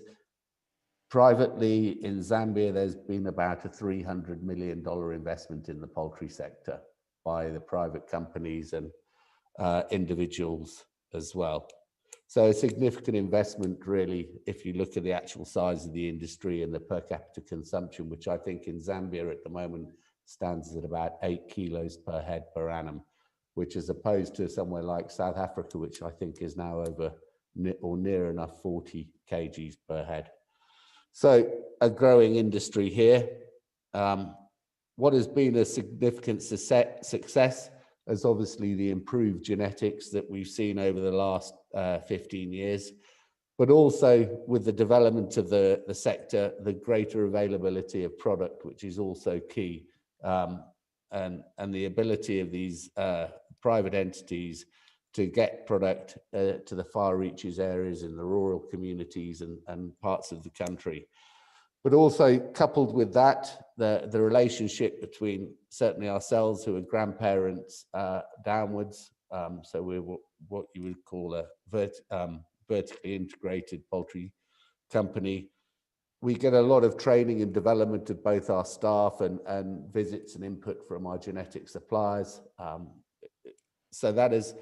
privately in Zambia, there's been about a $300 million investment in the poultry sector by the private companies and individuals as well. So a significant investment, really, if you look at the actual size of the industry and the per capita consumption, which I think in Zambia at the moment stands at about 8 kilos per head per annum, which is opposed to somewhere like South Africa, which I think is now over or near enough 40 kgs per head. So a growing industry here. What has been a significant success is obviously the improved genetics that we've seen over the last 15 years, but also with the development of the sector, the greater availability of product, which is also key, and the ability of these private entities to get product to the far reaches areas in the rural communities and parts of the country. But also coupled with that, the relationship between certainly ourselves, who are grandparents, downwards. So we're what you would call a vertically integrated poultry company. We get a lot of training and development of both our staff and visits and input from our genetic suppliers. So that has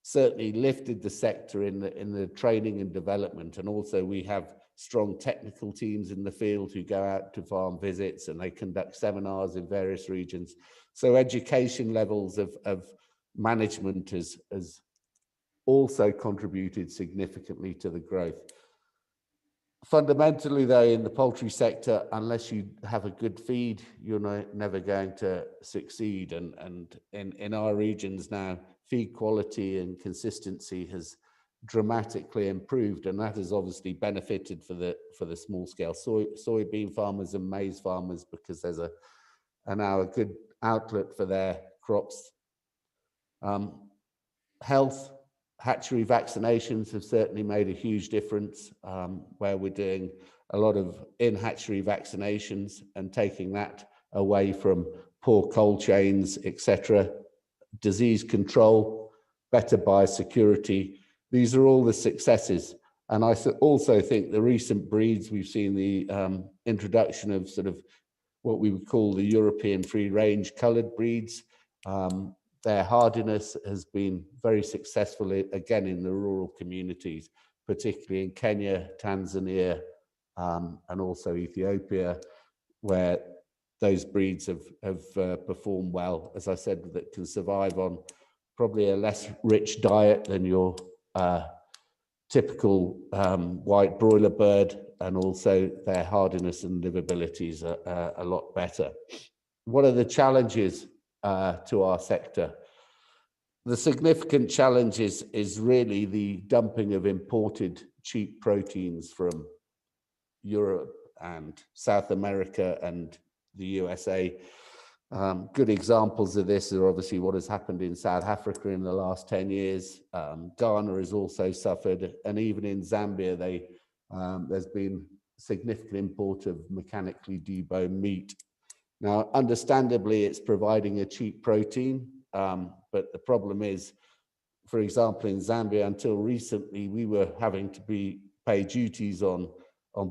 certainly lifted the sector in the training and development. And also we have strong technical teams in the field who go out to farm visits, and they conduct seminars in various regions. So education levels of management has also contributed significantly to the growth. Fundamentally, though, in the poultry sector, unless you have a good feed, you're never going to succeed. And in our regions now, feed quality and consistency has dramatically improved, and that has obviously benefited for the small scale soybean farmers and maize farmers, because there's now a good outlet for their crops. health, hatchery vaccinations have certainly made a huge difference, where we're doing a lot of in-hatchery vaccinations and taking that away from poor cold chains, etc. Disease control, better biosecurity. These are all the successes. And I also think the recent breeds, we've seen the introduction of sort of what we would call the European free-range coloured breeds. Their hardiness has been very successful, again, in the rural communities, particularly in Kenya, Tanzania, and also Ethiopia, where those breeds have performed well, as I said, that can survive on probably a less rich diet than your typical white broiler bird, and also their hardiness and livability is a lot better. What are the challenges to our sector? The significant challenges is really the dumping of imported cheap proteins from Europe and South America and the USA. Good examples of this are obviously what has happened in South Africa in the last 10 years. Ghana has also suffered, and even in Zambia, there's been significant import of mechanically deboned meat. Now, understandably, it's providing a cheap protein, but the problem is, for example, in Zambia, until recently, we were having to pay duties on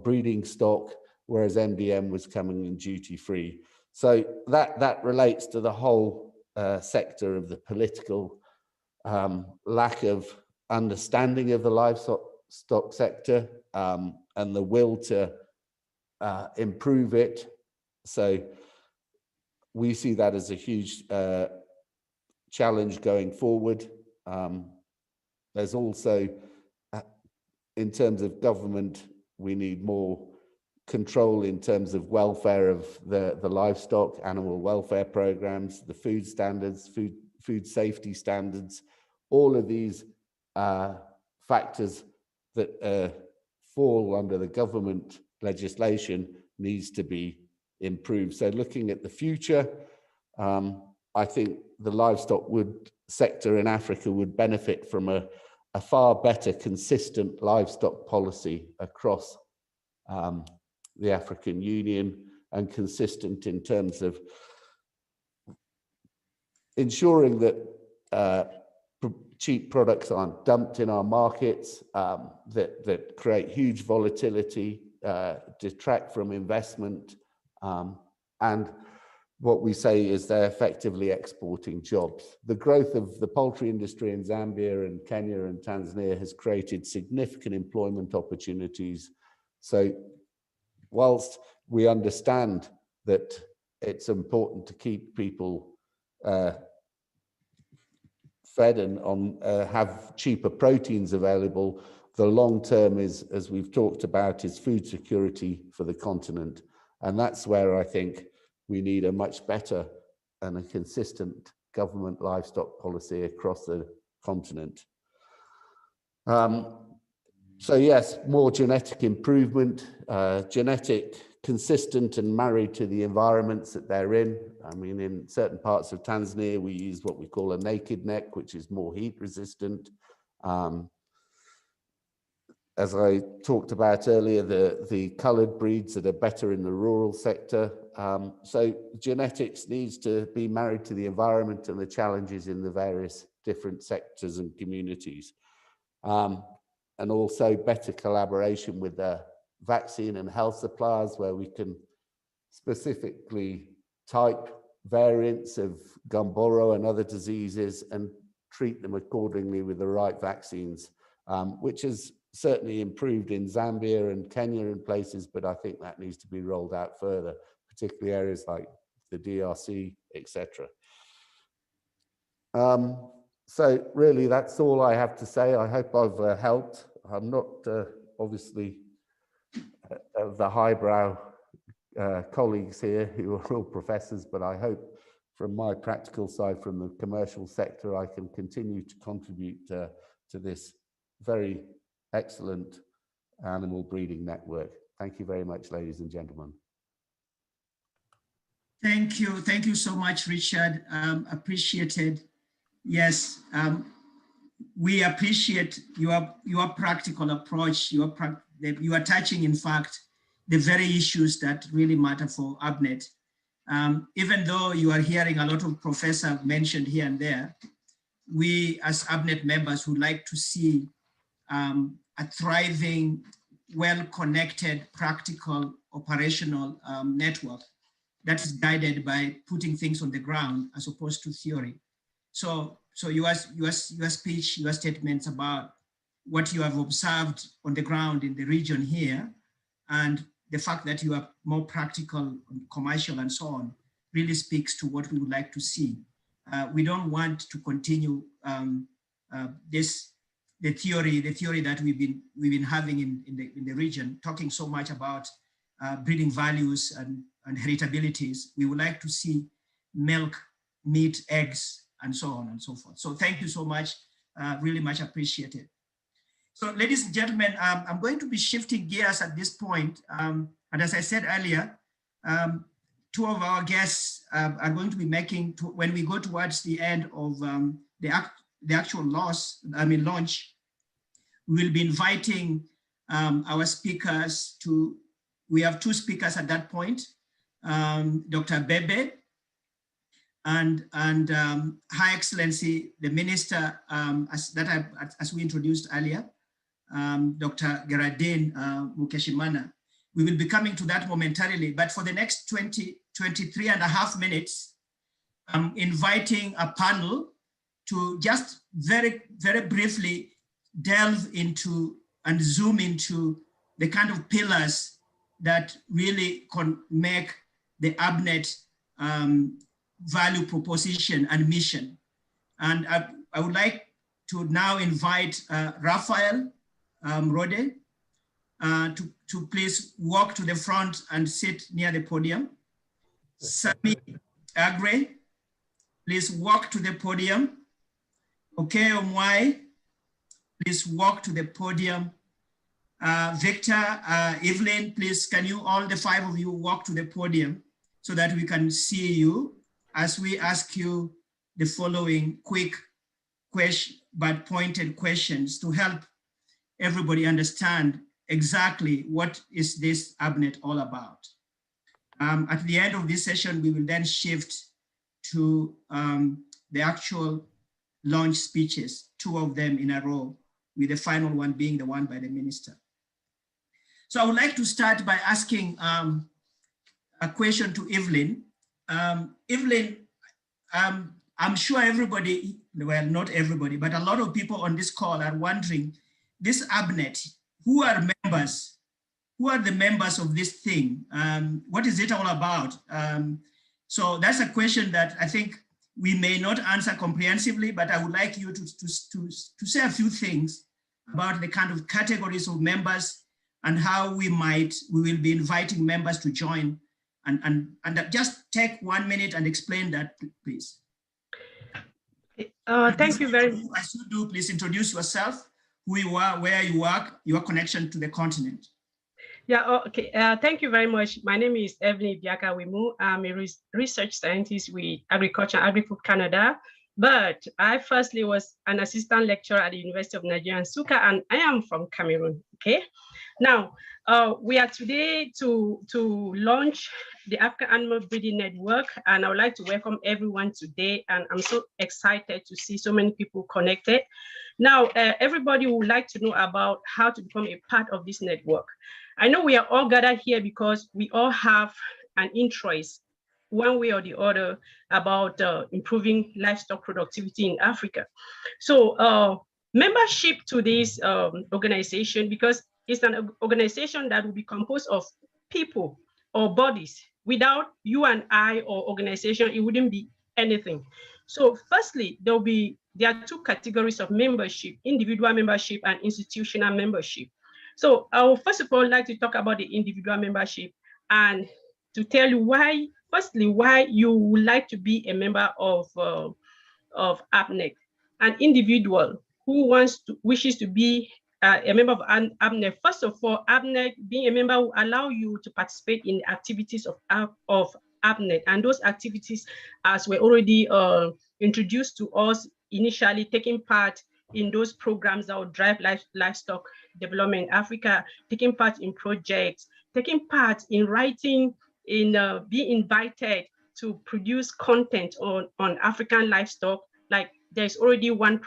breeding stock, whereas MDM was coming in duty-free. So that relates to the whole sector of the political lack of understanding of the livestock sector and the will to improve it. So we see that as a huge challenge going forward. There's also, in terms of government, we need more control in terms of welfare of the livestock, animal welfare programs, the food standards, food safety standards. All of these factors that fall under the government legislation needs to be improved. So looking at the future, I think the livestock sector in Africa would benefit from a far better consistent livestock policy across the African Union, and consistent in terms of ensuring that cheap products aren't dumped in our markets, that create huge volatility, detract from investment, and what we say is they're effectively exporting jobs. The growth of the poultry industry in Zambia and Kenya and Tanzania has created significant employment opportunities. So whilst we understand that it's important to keep people fed and have cheaper proteins available, the long term is, as we've talked about, is food security for the continent. And that's where I think we need a much better and a consistent government livestock policy across the continent. So yes, more genetic improvement, genetic consistent and married to the environments that they're in. I mean, in certain parts of Tanzania, we use what we call a naked neck, which is more heat resistant. As I talked about earlier, the coloured breeds that are better in the rural sector. So genetics needs to be married to the environment and the challenges in the various different sectors and communities. And also better collaboration with the vaccine and health suppliers, where we can specifically type variants of Gumboro and other diseases and treat them accordingly with the right vaccines, which is certainly improved in Zambia and Kenya in places, but I think that needs to be rolled out further, particularly areas like the DRC, etc. So really, that's all I have to say. I hope I've helped. I'm not obviously of the highbrow colleagues here who are all professors, but I hope from my practical side, from the commercial sector, I can continue to contribute to this very excellent animal breeding network. Thank you very much, ladies and gentlemen. Thank you so much, Richard. Appreciated. Yes, we appreciate your practical approach. You are touching, in fact, the very issues that really matter for AABNet. Even though you are hearing a lot of professors mentioned here and there, we as AABNet members would like to see a thriving, well-connected, practical, operational network that is guided by putting things on the ground as opposed to theory. So your speech, your statements about what you have observed on the ground in the region here, and the fact that you are more practical, commercial, and so on, really speaks to what we would like to see. We don't want to continue the theory that we've been having in the region, talking so much about breeding values and heritabilities. We would like to see milk, meat, eggs, and so on and so forth. So thank you so much, really much appreciated. So ladies and gentlemen, I'm going to be shifting gears at this point. And as I said earlier, two of our guests are going to be making, when we go towards the end of the actual launch, we will be inviting our speakers to, we have two speakers at that point, Dr. Bebe and High Excellency, the Minister, as we introduced earlier, Dr. Gerardine Mukeshimana. We will be coming to that momentarily, but for the next 23 and a half minutes, I'm inviting a panel to just very, very briefly delve into and zoom into the kind of pillars that really make the AABNet value proposition and mission. And I would like to now invite Raphael Rode to please walk to the front and sit near the podium. Sami Agre, please walk to the podium. Okay, Omwai, please walk to the podium. Victor, Evelyn, please, can you, all the five of you, walk to the podium so that we can see you as we ask you the following quick but pointed questions to help everybody understand exactly what is this AABNet all about. At the end of this session, we will then shift to the actual launch speeches, two of them in a row, with the final one being the one by the minister. So I would like to start by asking a question to Evelyn. Evelyn, I'm sure everybody, well, not everybody, but a lot of people on this call are wondering, this AABNet, who are members? Who are the members of this thing? What is it all about? So that's a question that I think we may not answer comprehensively, but I would like you to say a few things about the kind of categories of members and how we will be inviting members to join, and just take 1 minute and explain that, please. Thank you very much. As you do, please introduce yourself, who you are, where you work, your connection to the continent. Yeah, okay. Thank you very much. My name is Evelyn Biaka Wimu. I'm a research scientist with Agriculture and Agri-Food Canada, but I firstly was an assistant lecturer at the University of Nigeria, Nsukka, and I am from Cameroon, okay? Now, we are today to launch the African Animal Breeding Network, and I would like to welcome everyone today, and I'm so excited to see so many people connected. Now, everybody would like to know about how to become a part of this network. I know we are all gathered here because we all have an interest, one way or the other, about improving livestock productivity in Africa. So membership to this organization, because it's an organization that will be composed of people or bodies. Without you and I or organization, it wouldn't be anything. So firstly, there are two categories of membership: individual membership and institutional membership. So I will first of all like to talk about the individual membership and to tell you why, firstly, why you would like to be a member of AABNet. An individual who wishes to be a member of AABNet. First of all, AABNet, being a member, will allow you to participate in the activities of AABNet, and those activities, as were already introduced to us initially, taking part in those programs that will drive livestock development in Africa, taking part in projects, taking part in writing, in being invited to produce content on African livestock. Like there's already one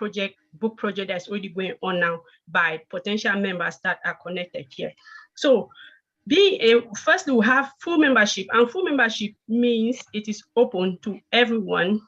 book project that's already going on now by potential members that are connected here. So first we have full membership, and full membership means it is open to everyone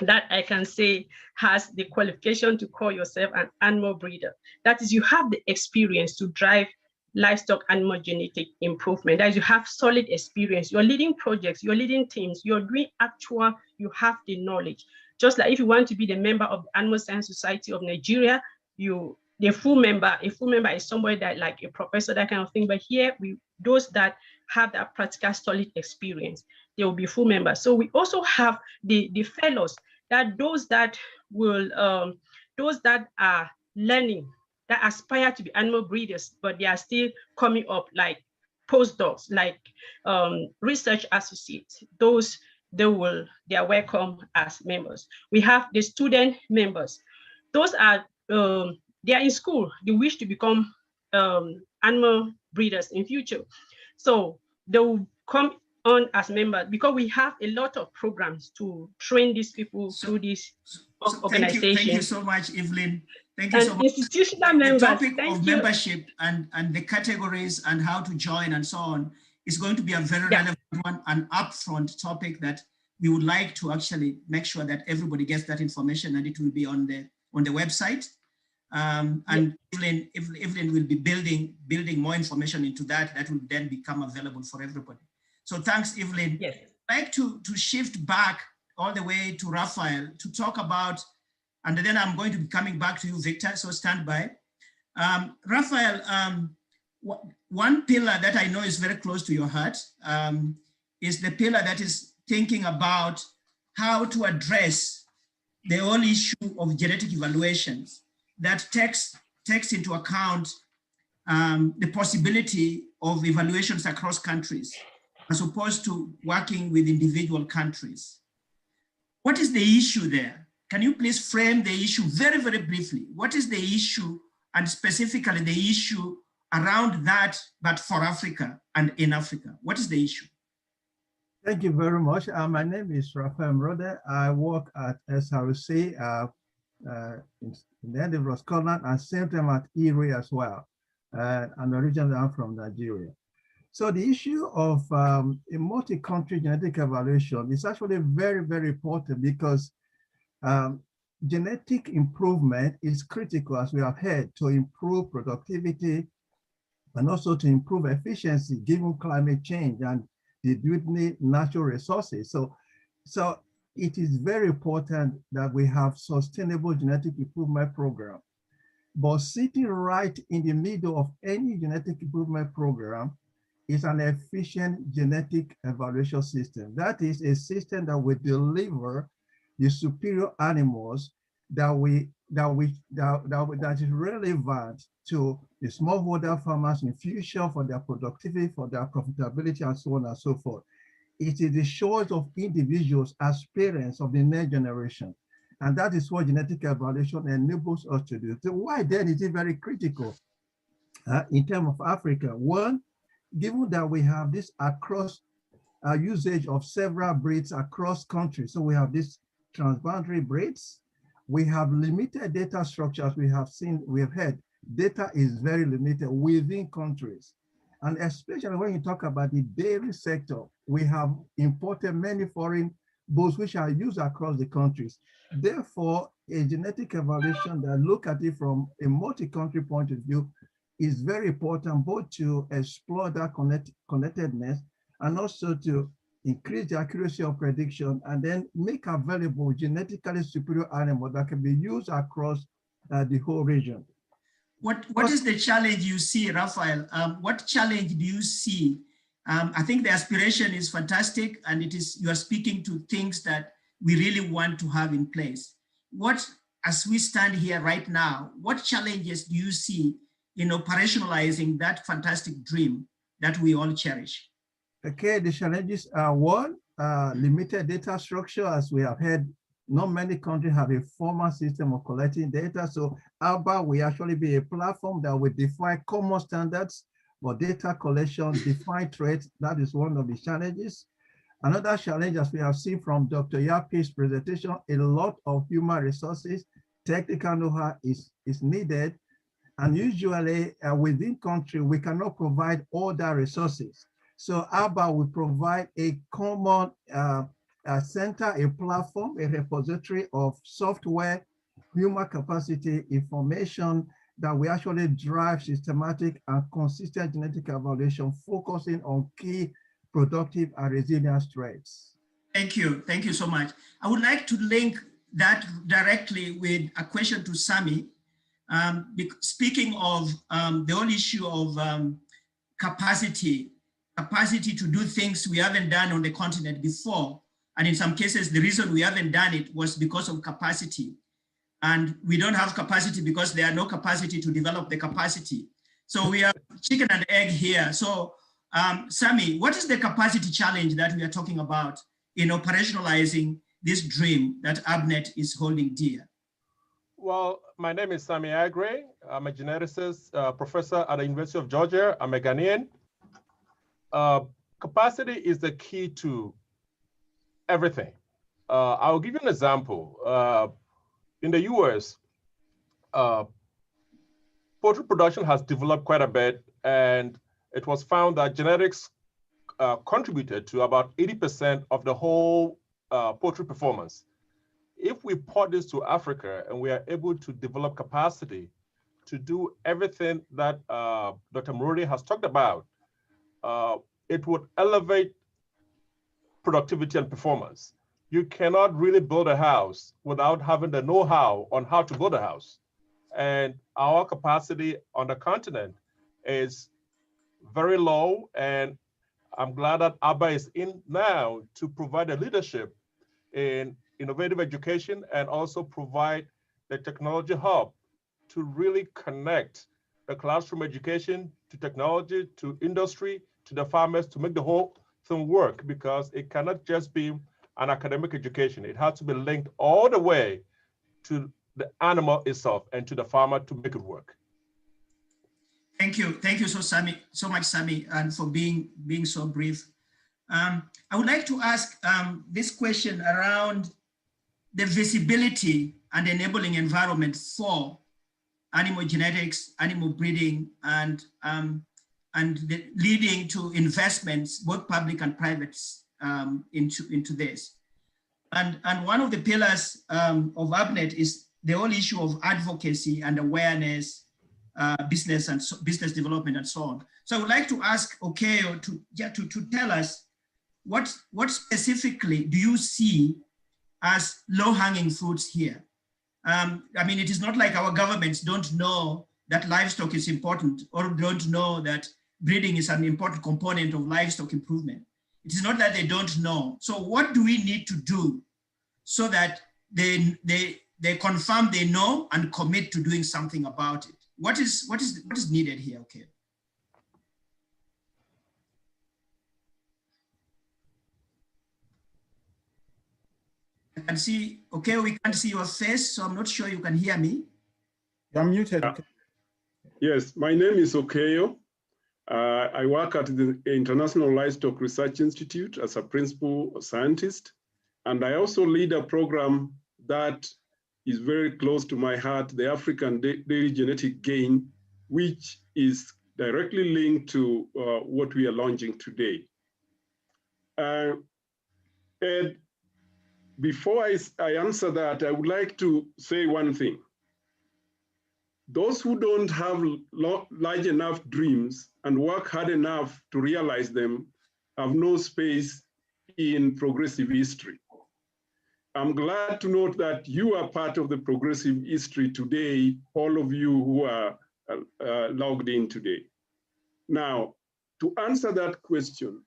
that I can say has the qualification to call yourself an animal breeder. That is, you have the experience to drive livestock animal genetic improvement. That is, you have solid experience, you're leading projects, you're leading teams, you're doing actual, you have the knowledge. Just like if you want to be the member of the Animal Science Society of Nigeria, a full member is somebody that like a professor, that kind of thing. But here, those that have that practical solid experience, they will be full members. So we also have the fellows, that those that are learning, that aspire to be animal breeders, but they are still coming up, like postdocs, like research associates. Those they are welcome as members. We have the student members. Those are they are in school. They wish to become animal breeders in future. So they will come on as members, because we have a lot of programs to train these people through this organization. Thank you so much, Evelyn. Thank you so much. Institutional members. The topic of membership and the categories and how to join and so on is going to be a very relevant one, an upfront topic that we would like to actually make sure that everybody gets that information, and it will be on the website. And Evelyn will be building more information into that will then become available for everybody. So thanks, Evelyn. Yes. I'd like to shift back all the way to Raphael to talk about, and then I'm going to be coming back to you, Victor, so stand by. Raphael, one pillar that I know is very close to your heart is the pillar that is thinking about how to address the whole issue of genetic evaluations that takes into account the possibility of evaluations across countries, as opposed to working with individual countries. What is the issue there? Can you please frame the issue very, very briefly? What is the issue, and specifically the issue around that, but for Africa and in Africa? What is the issue? Thank you very much. My name is Raphael Mrode. I work at SRC in the Edinburgh, Scotland, and same time at ERI as well. And originally I'm from Nigeria. So the issue of a multi-country genetic evaluation is actually very, very important, because genetic improvement is critical, as we have heard, to improve productivity and also to improve efficiency given climate change and the dwindling natural resources. So it is very important that we have sustainable genetic improvement program. But sitting right in the middle of any genetic improvement program is an efficient genetic evaluation system. That is a system that will deliver the superior animals that is relevant to the smallholder farmers in future for their productivity, for their profitability, and so on and so forth. It is the choice of individuals as parents of the next generation. And that is what genetic evaluation enables us to do. So why then is it very critical in terms of Africa? One, given that we have this across usage of several breeds across countries. So we have these transboundary breeds. We have limited data structures. We have heard data is very limited within countries. And especially when you talk about the dairy sector, we have imported many foreign bulls which are used across the countries. Therefore, a genetic evaluation that look at it from a multi-country point of view is very important, both to explore that connectedness and also to increase the accuracy of prediction, and then make available genetically superior animals that can be used across the whole region. What is the challenge you see, Raphael? What challenge do you see? I think the aspiration is fantastic, and you are speaking to things that we really want to have in place. As we stand here right now, what challenges do you see in operationalizing that fantastic dream that we all cherish? Okay, the challenges are one, limited data structure, as we have heard Not many countries have a formal system of collecting data. So AABA will actually be a platform that will define common standards for data collection, define threats. That is one of the challenges. Another challenge, as we have seen from Dr. Yapi's presentation, a lot of human resources, technical know-how is needed. And usually within country, we cannot provide all that resources. So AABA will provide a common center, a platform, a repository of software, human capacity information that we actually drive systematic and consistent genetic evaluation, focusing on key productive and resilient traits. Thank you so much. I would like to link that directly with a question to Sami. Speaking of the whole issue of capacity to do things we haven't done on the continent before. And in some cases, the reason we haven't done it was because of capacity. And we don't have capacity because there are no capacity to develop the capacity. So we are chicken and egg here. So Sami, what is the capacity challenge that we are talking about in operationalizing this dream that AABNet is holding dear? Well, my name is Sami Agre. I'm a geneticist professor at the University of Georgia. I'm a Ghanaian. Capacity is the key to everything. I'll give you an example. In the US, poultry production has developed quite a bit, and it was found that genetics contributed to about 80% of the whole poultry performance. If we port this to Africa and we are able to develop capacity to do everything that Dr. Morodi has talked about, it would elevate productivity and performance. You cannot really build a house without having the know-how on how to build a house. And our capacity on the continent is very low, and I'm glad that AABA is in now to provide a leadership in innovative education and also provide the technology hub to really connect the classroom education to technology, to industry, to the farmers, to make the whole thing work, because it cannot just be an academic education. It has to be linked all the way to the animal itself and to the farmer to make it work. Thank you so much, Sami, and for being so brief. I would like to ask this question around the visibility and enabling environment for animal genetics, animal breeding, and leading to investments, both public and private, into this. And one of the pillars of AABNet is the whole issue of advocacy and awareness, business development, and so on. So I would like to ask Okeo to tell us what specifically do you see as low-hanging fruits here? I mean, it is not like our governments don't know that livestock is important or don't know that breeding is an important component of livestock improvement. It is not that they don't know. So what do we need to do so that they confirm they know and commit to doing something about it? What is needed here? Okay. I can see, okay, we can't see your face, so I'm not sure you can hear me. You're muted. Yes, my name is Okeo. I work at the International Livestock Research Institute as a principal scientist, and I also lead a program that is very close to my heart, the African Dairy Genetic Gain, which is directly linked to what we are launching today. Ed, before I answer that, I would like to say one thing. Those who don't have large enough dreams and work hard enough to realize them have no space in progressive history. I'm glad to note that you are part of the progressive history today, all of you who are logged in today. Now, to answer that question,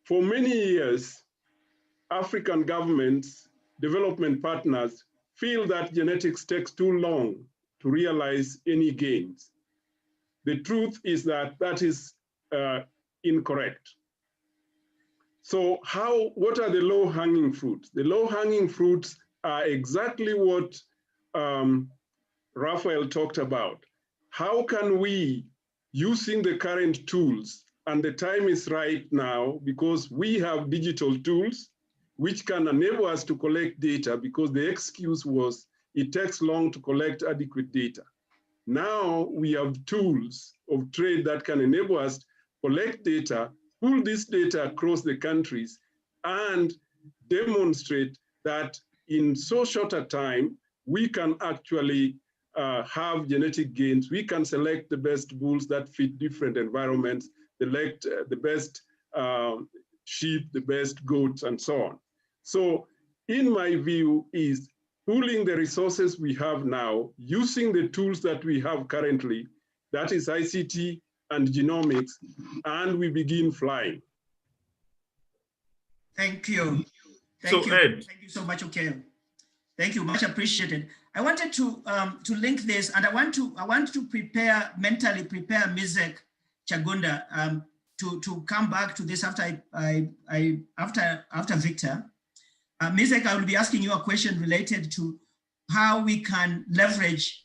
for many years, African governments, development partners feel that genetics takes too long to realize any gains. The truth is that that is incorrect. So what are the low-hanging fruits? The low-hanging fruits are exactly what Raphael talked about. How can we, using the current tools, and the time is right now because we have digital tools which can enable us to collect data, because the excuse was it takes long to collect adequate data. Now we have tools of trade that can enable us to collect data, pull this data across the countries, and demonstrate that in so short a time, we can actually have genetic gains. We can select the best bulls that fit different environments, select the best sheep, the best goats, and so on. So in my view is pooling the resources we have now, using the tools that we have currently, that is ICT and genomics, and we begin flying. Thank you. Thank you so much, Okeo. Thank you, much appreciated. I wanted to link this, and I want to mentally prepare Mizek Chagunda to come back to this after after Victor. Mizek, I will be asking you a question related to how we can leverage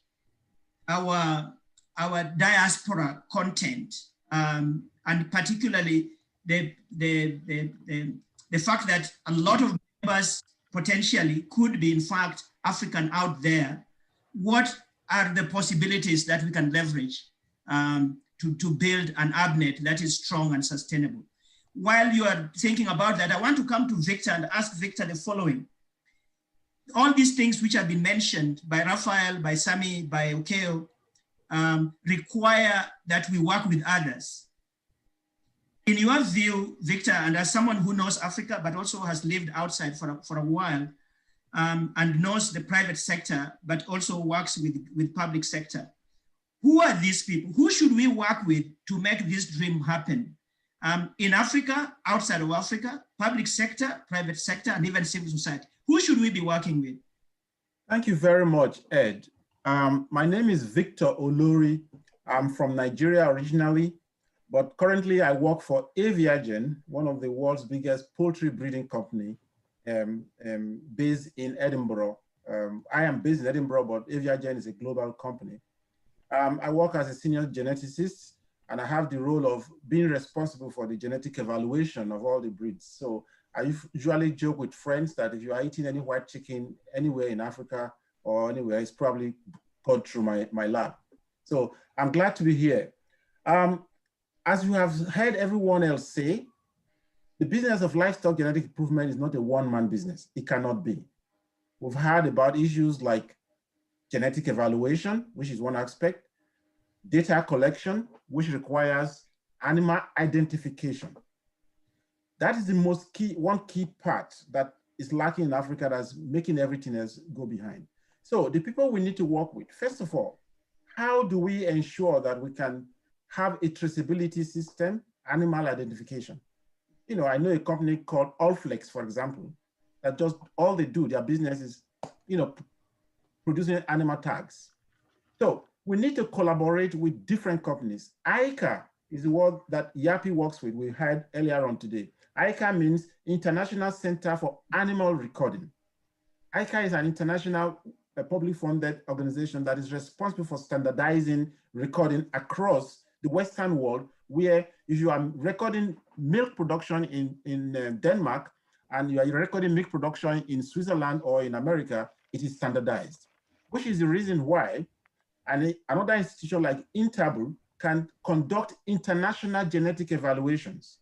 our diaspora content, and particularly the fact that a lot of members potentially could be in fact African out there. What are the possibilities that we can leverage to build an AABNet that is strong and sustainable? While you are thinking about that, I want to come to Victor and ask Victor the following. All these things which have been mentioned by Raphael, by Sami, by Okeo, require that we work with others. In your view, Victor, and as someone who knows Africa, but also has lived outside for a while, and knows the private sector, but also works with public sector, who are these people? Who should we work with to make this dream happen? In Africa, outside of Africa, public sector, private sector, and even civil society. Who should we be working with? Thank you very much, Ed. My name is Victor Olori. I'm from Nigeria originally, but currently I work for AABNet, one of the world's biggest poultry breeding company, based in Edinburgh. I am based in Edinburgh, but AABNet is a global company. I work as a senior geneticist, and I have the role of being responsible for the genetic evaluation of all the breeds. So I usually joke with friends that if you are eating any white chicken anywhere in Africa or anywhere, it's probably gone through my lab. So I'm glad to be here. As you have heard everyone else say, the business of livestock genetic improvement is not a one-man business. It cannot be. We've heard about issues like genetic evaluation, which is one aspect, data collection, which requires animal identification. That is the one key part that is lacking in Africa, that's making everything else go behind. So the people we need to work with, first of all, how do we ensure that we can have a traceability system, animal identification? You know, I know a company called Allflex, for example, that just all they do, their business is, you know, producing animal tags. So we need to collaborate with different companies. ICA is the word that YAPI works with, we heard earlier on today. ICA means International Center for Animal Recording. ICA is an international publicly funded organization that is responsible for standardizing recording across the Western world, where if you are recording milk production in Denmark and you are recording milk production in Switzerland or in America, it is standardized, which is the reason why another institution like Interbu can conduct international genetic evaluations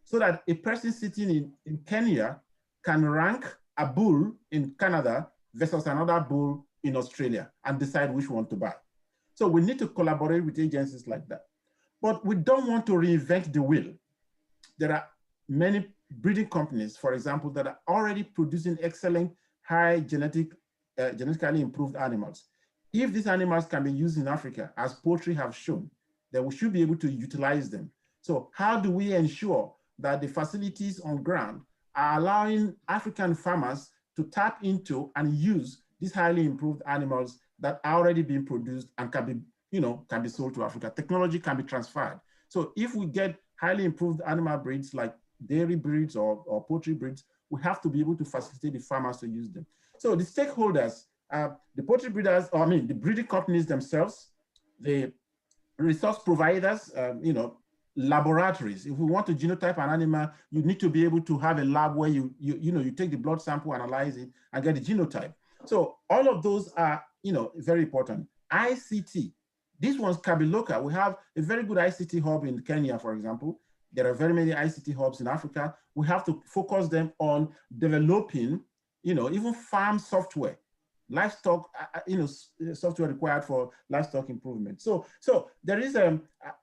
so that a person sitting in Kenya can rank a bull in Canada versus another bull in Australia and decide which one to buy. So we need to collaborate with agencies like that. But we don't want to reinvent the wheel. There are many breeding companies, for example, that are already producing excellent, high genetically improved animals. If these animals can be used in Africa, as poultry have shown, then we should be able to utilize them. So how do we ensure that the facilities on ground are allowing African farmers to tap into and use these highly improved animals that are already being produced and can be, can be sold to Africa? Technology can be transferred. So if we get highly improved animal breeds like dairy breeds or poultry breeds, we have to be able to facilitate the farmers to use them. So the stakeholders, the poultry breeders, or I mean, the breeding companies themselves, the resource providers, laboratories. If we want to genotype an animal, you need to be able to have a lab where you take the blood sample, analyze it, and get the genotype. So all of those are, very important. ICT, these ones can be local. We have a very good ICT hub in Kenya, for example. There are very many ICT hubs in Africa. We have to focus them on developing, even farm software, livestock, software required for livestock improvement. So there is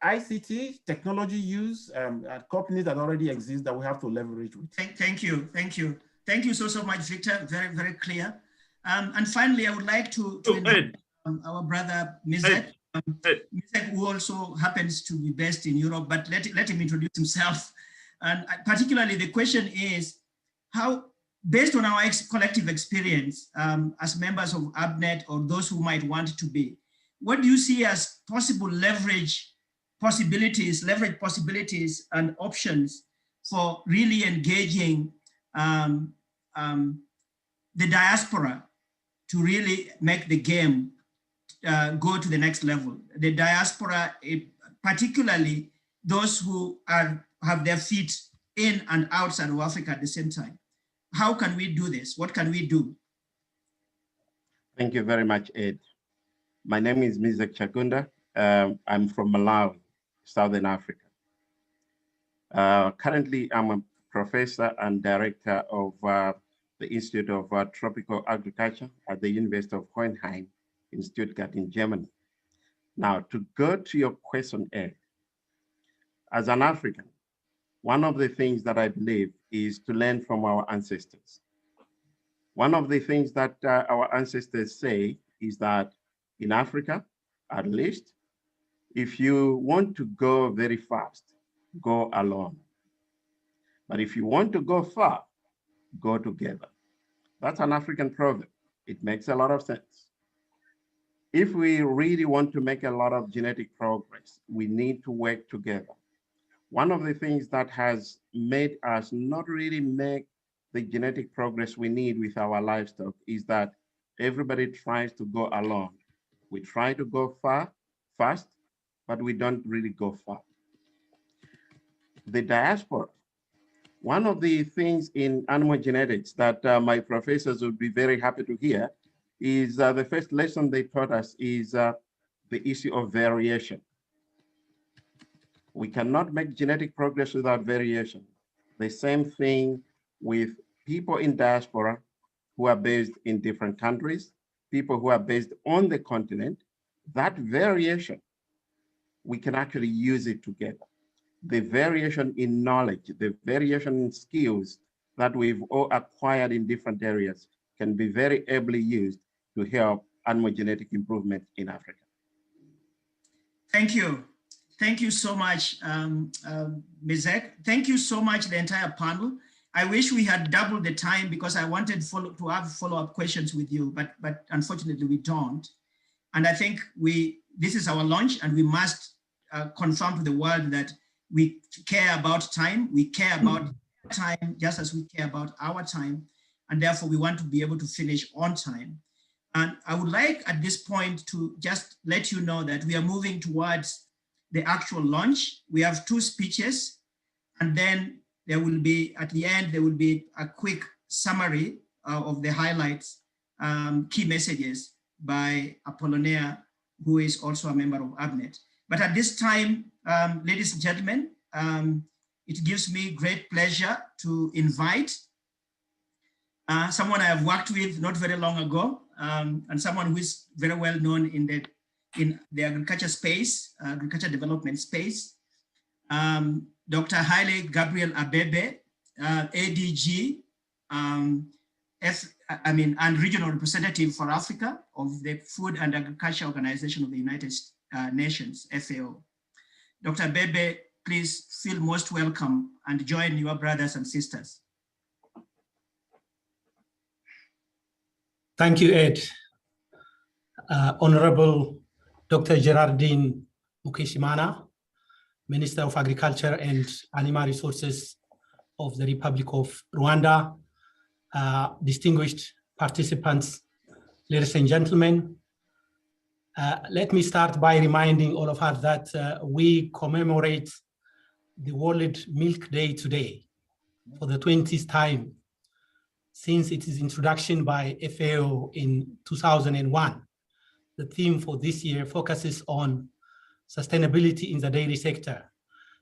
ICT technology use at companies that already exist that we have to leverage with. Thank you so much, Victor. Very, very clear. And finally, I would like to invite our brother Mizek, who also happens to be based in Europe, but let him introduce himself. And particularly the question is, how, based on our collective experience as members of AABNet or those who might want to be, what do you see as possible leverage possibilities and options for really engaging the diaspora to really make the game go to the next level? The diaspora, particularly those who have their feet in and outside of Africa at the same time. How can we do this? What can we do? Thank you very much, Ed. My name is Mizek Chakunda. I'm from Malawi, Southern Africa. Currently, I'm a professor and director of the Institute of Tropical Agriculture at the University of Hohenheim in Stuttgart in Germany. Now, to go to your question, Ed, as an African, one of the things that I believe is to learn from our ancestors. One of the things that our ancestors say is that in Africa, at least, if you want to go very fast, go alone. But if you want to go far, go together. That's an African proverb. It makes a lot of sense. If we really want to make a lot of genetic progress, we need to work together. One of the things that has made us not really make the genetic progress we need with our livestock is that everybody tries to go alone. We try to go fast, but we don't really go far. The diaspora, one of the things in animal genetics that my professors would be very happy to hear is the first lesson they taught us is the issue of variation. We cannot make genetic progress without variation. The same thing with people in diaspora who are based in different countries, people who are based on the continent. That variation, we can actually use it together. The variation in knowledge, the variation in skills that we've all acquired in different areas can be very ably used to help animal genetic improvement in Africa. Thank you. Thank you so much, Mizek. Thank you so much, the entire panel. I wish we had doubled the time because I wanted to have follow-up questions with you, but unfortunately we don't. And I think this is our launch, and we must confirm to the world that we care about time. We care about time just as we care about our time. And therefore we want to be able to finish on time. And I would like at this point to just let you know that we are moving towards the actual launch. We have 2 speeches, and then there will be, at the end, there will be a quick summary of the highlights, key messages by Apollinaire, who is also a member of AABNet. But at this time, ladies and gentlemen, it gives me great pleasure to invite someone I have worked with not very long ago, and someone who is very well known in the agriculture space, agriculture development space, Dr. Haile Gabriel Abebe, ADG, and regional representative for Africa of the Food and Agriculture Organization of the United Nations, FAO. Dr. Abebe, please feel most welcome and join your brothers and sisters. Thank you, Ed. Honorable Dr. Gerardine Mukeshimana, Minister of Agriculture and Animal Resources of the Republic of Rwanda, distinguished participants, ladies and gentlemen. Let me start by reminding all of us that we commemorate the World Milk Day today for the 20th time since its introduction by FAO in 2001. The theme for this year focuses on sustainability in the dairy sector.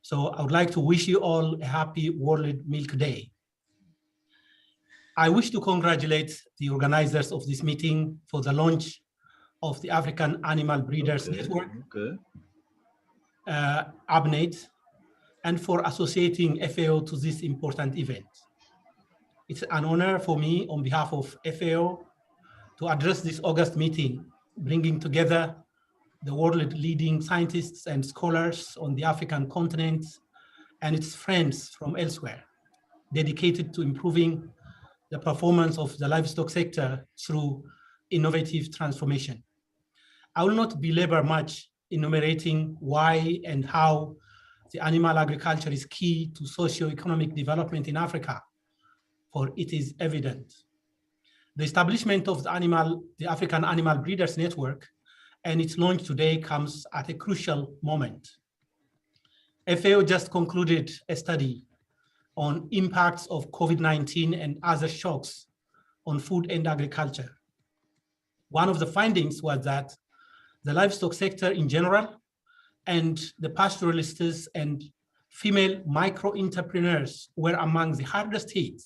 So I would like to wish you all a happy World Milk Day. I wish to congratulate the organizers of this meeting for the launch of the African Animal Breeders Network, AABNet, and for associating FAO to this important event. It's an honor for me on behalf of FAO to address this August meeting, bringing together the world leading scientists and scholars on the African continent and its friends from elsewhere, dedicated to improving the performance of the livestock sector through innovative transformation. I will not belabor much enumerating why and how the animal agriculture is key to socio-economic development in Africa, for it is evident. The establishment of the African Animal Breeders Network and its launch today comes at a crucial moment. FAO just concluded a study on impacts of COVID-19 and other shocks on food and agriculture. One of the findings was that the livestock sector in general and the pastoralists and female micro-entrepreneurs were among the hardest hit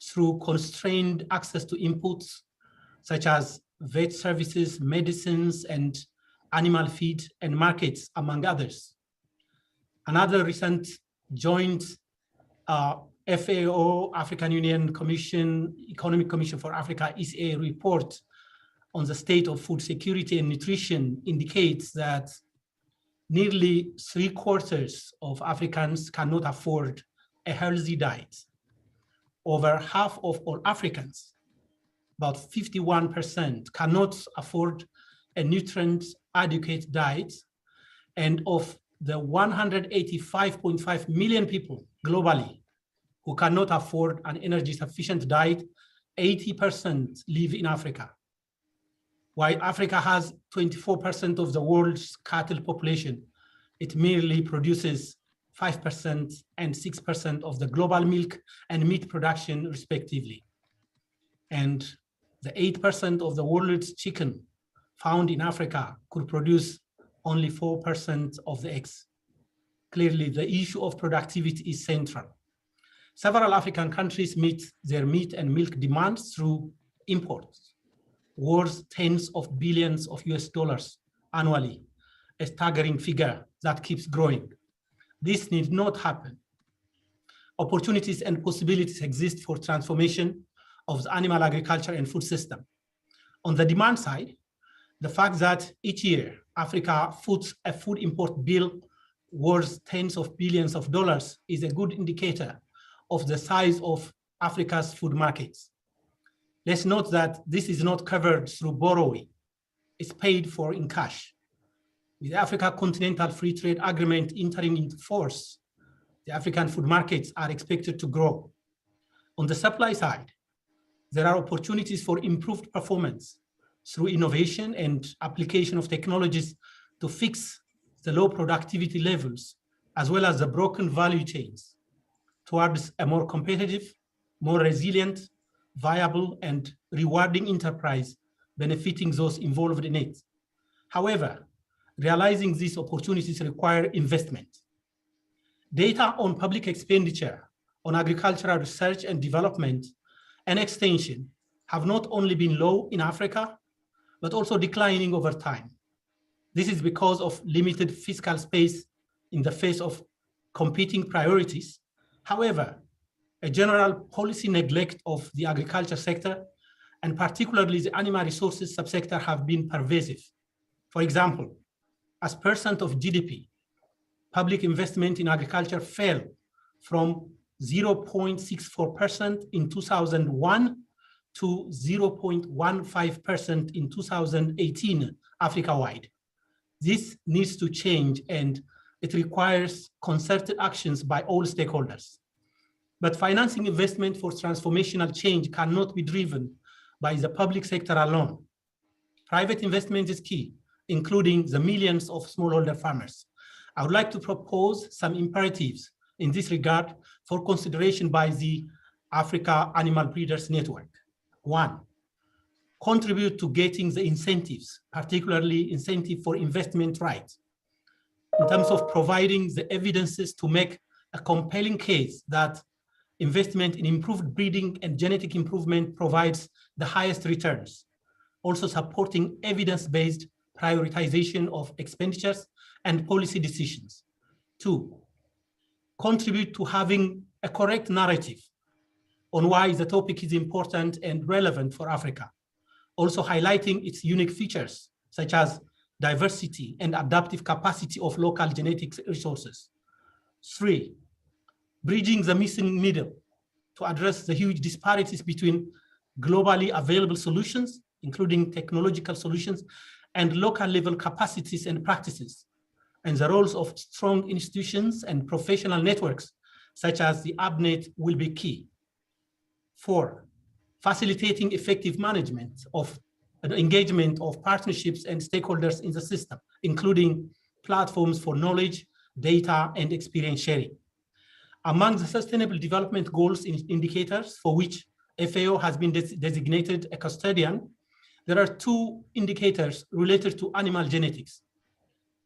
through constrained access to inputs such as vet services, medicines, and animal feed and markets, among others. Another recent joint FAO, African Union Commission, Economic Commission for Africa, ECA report on the state of food security and nutrition indicates that nearly 3/4 of Africans cannot afford a healthy diet. Over half of all Africans, about 51%, cannot afford a nutrient adequate diet. And of the 185.5 million people globally who cannot afford an energy sufficient diet, 80% live in Africa. While Africa has 24% of the world's cattle population, it merely produces 5% and 6% of the global milk and meat production, respectively. And the 8% of the world's chicken found in Africa could produce only 4% of the eggs. Clearly, the issue of productivity is central. Several African countries meet their meat and milk demands through imports, worth tens of billions of US dollars annually, a staggering figure that keeps growing. This need not happen. Opportunities and possibilities exist for transformation of the animal agriculture and food system. On the demand side, the fact that each year Africa foots a food import bill worth tens of billions of dollars is a good indicator of the size of Africa's food markets. Let's note that this is not covered through borrowing. It's paid for in cash. With the Africa Continental Free Trade Agreement entering into force, the African food markets are expected to grow. On the supply side, there are opportunities for improved performance through innovation and application of technologies to fix the low productivity levels, as well as the broken value chains, towards a more competitive, more resilient, viable, and rewarding enterprise benefiting those involved in it. However, realizing these opportunities require investment. Data on public expenditure on agricultural research and development and extension have not only been low in Africa, but also declining over time. This is because of limited fiscal space in the face of competing priorities. However, a general policy neglect of the agriculture sector, and particularly the animal resources subsector, have been pervasive. For example, as percent of GDP, public investment in agriculture fell from 0.64% in 2001 to 0.15% in 2018 Africa-wide. This needs to change, and it requires concerted actions by all stakeholders. But financing investment for transformational change cannot be driven by the public sector alone. Private investment is key, including the millions of smallholder farmers. I would like to propose some imperatives in this regard for consideration by the Africa Animal Breeders Network. 1, contribute to getting the incentives, particularly incentive for investment rights, in terms of providing the evidences to make a compelling case that investment in improved breeding and genetic improvement provides the highest returns. Also supporting evidence-based prioritization of expenditures and policy decisions. 2, contribute to having a correct narrative on why the topic is important and relevant for Africa, also highlighting its unique features, such as diversity and adaptive capacity of local genetic resources. 3, bridging the missing middle to address the huge disparities between globally available solutions, including technological solutions, and local level capacities and practices, and the roles of strong institutions and professional networks, such as the AABNet, will be key. 4, facilitating effective management of engagement of partnerships and stakeholders in the system, including platforms for knowledge, data, and experience sharing. Among the Sustainable Development Goals indicators for which FAO has been designated a custodian, there are 2 indicators related to animal genetics.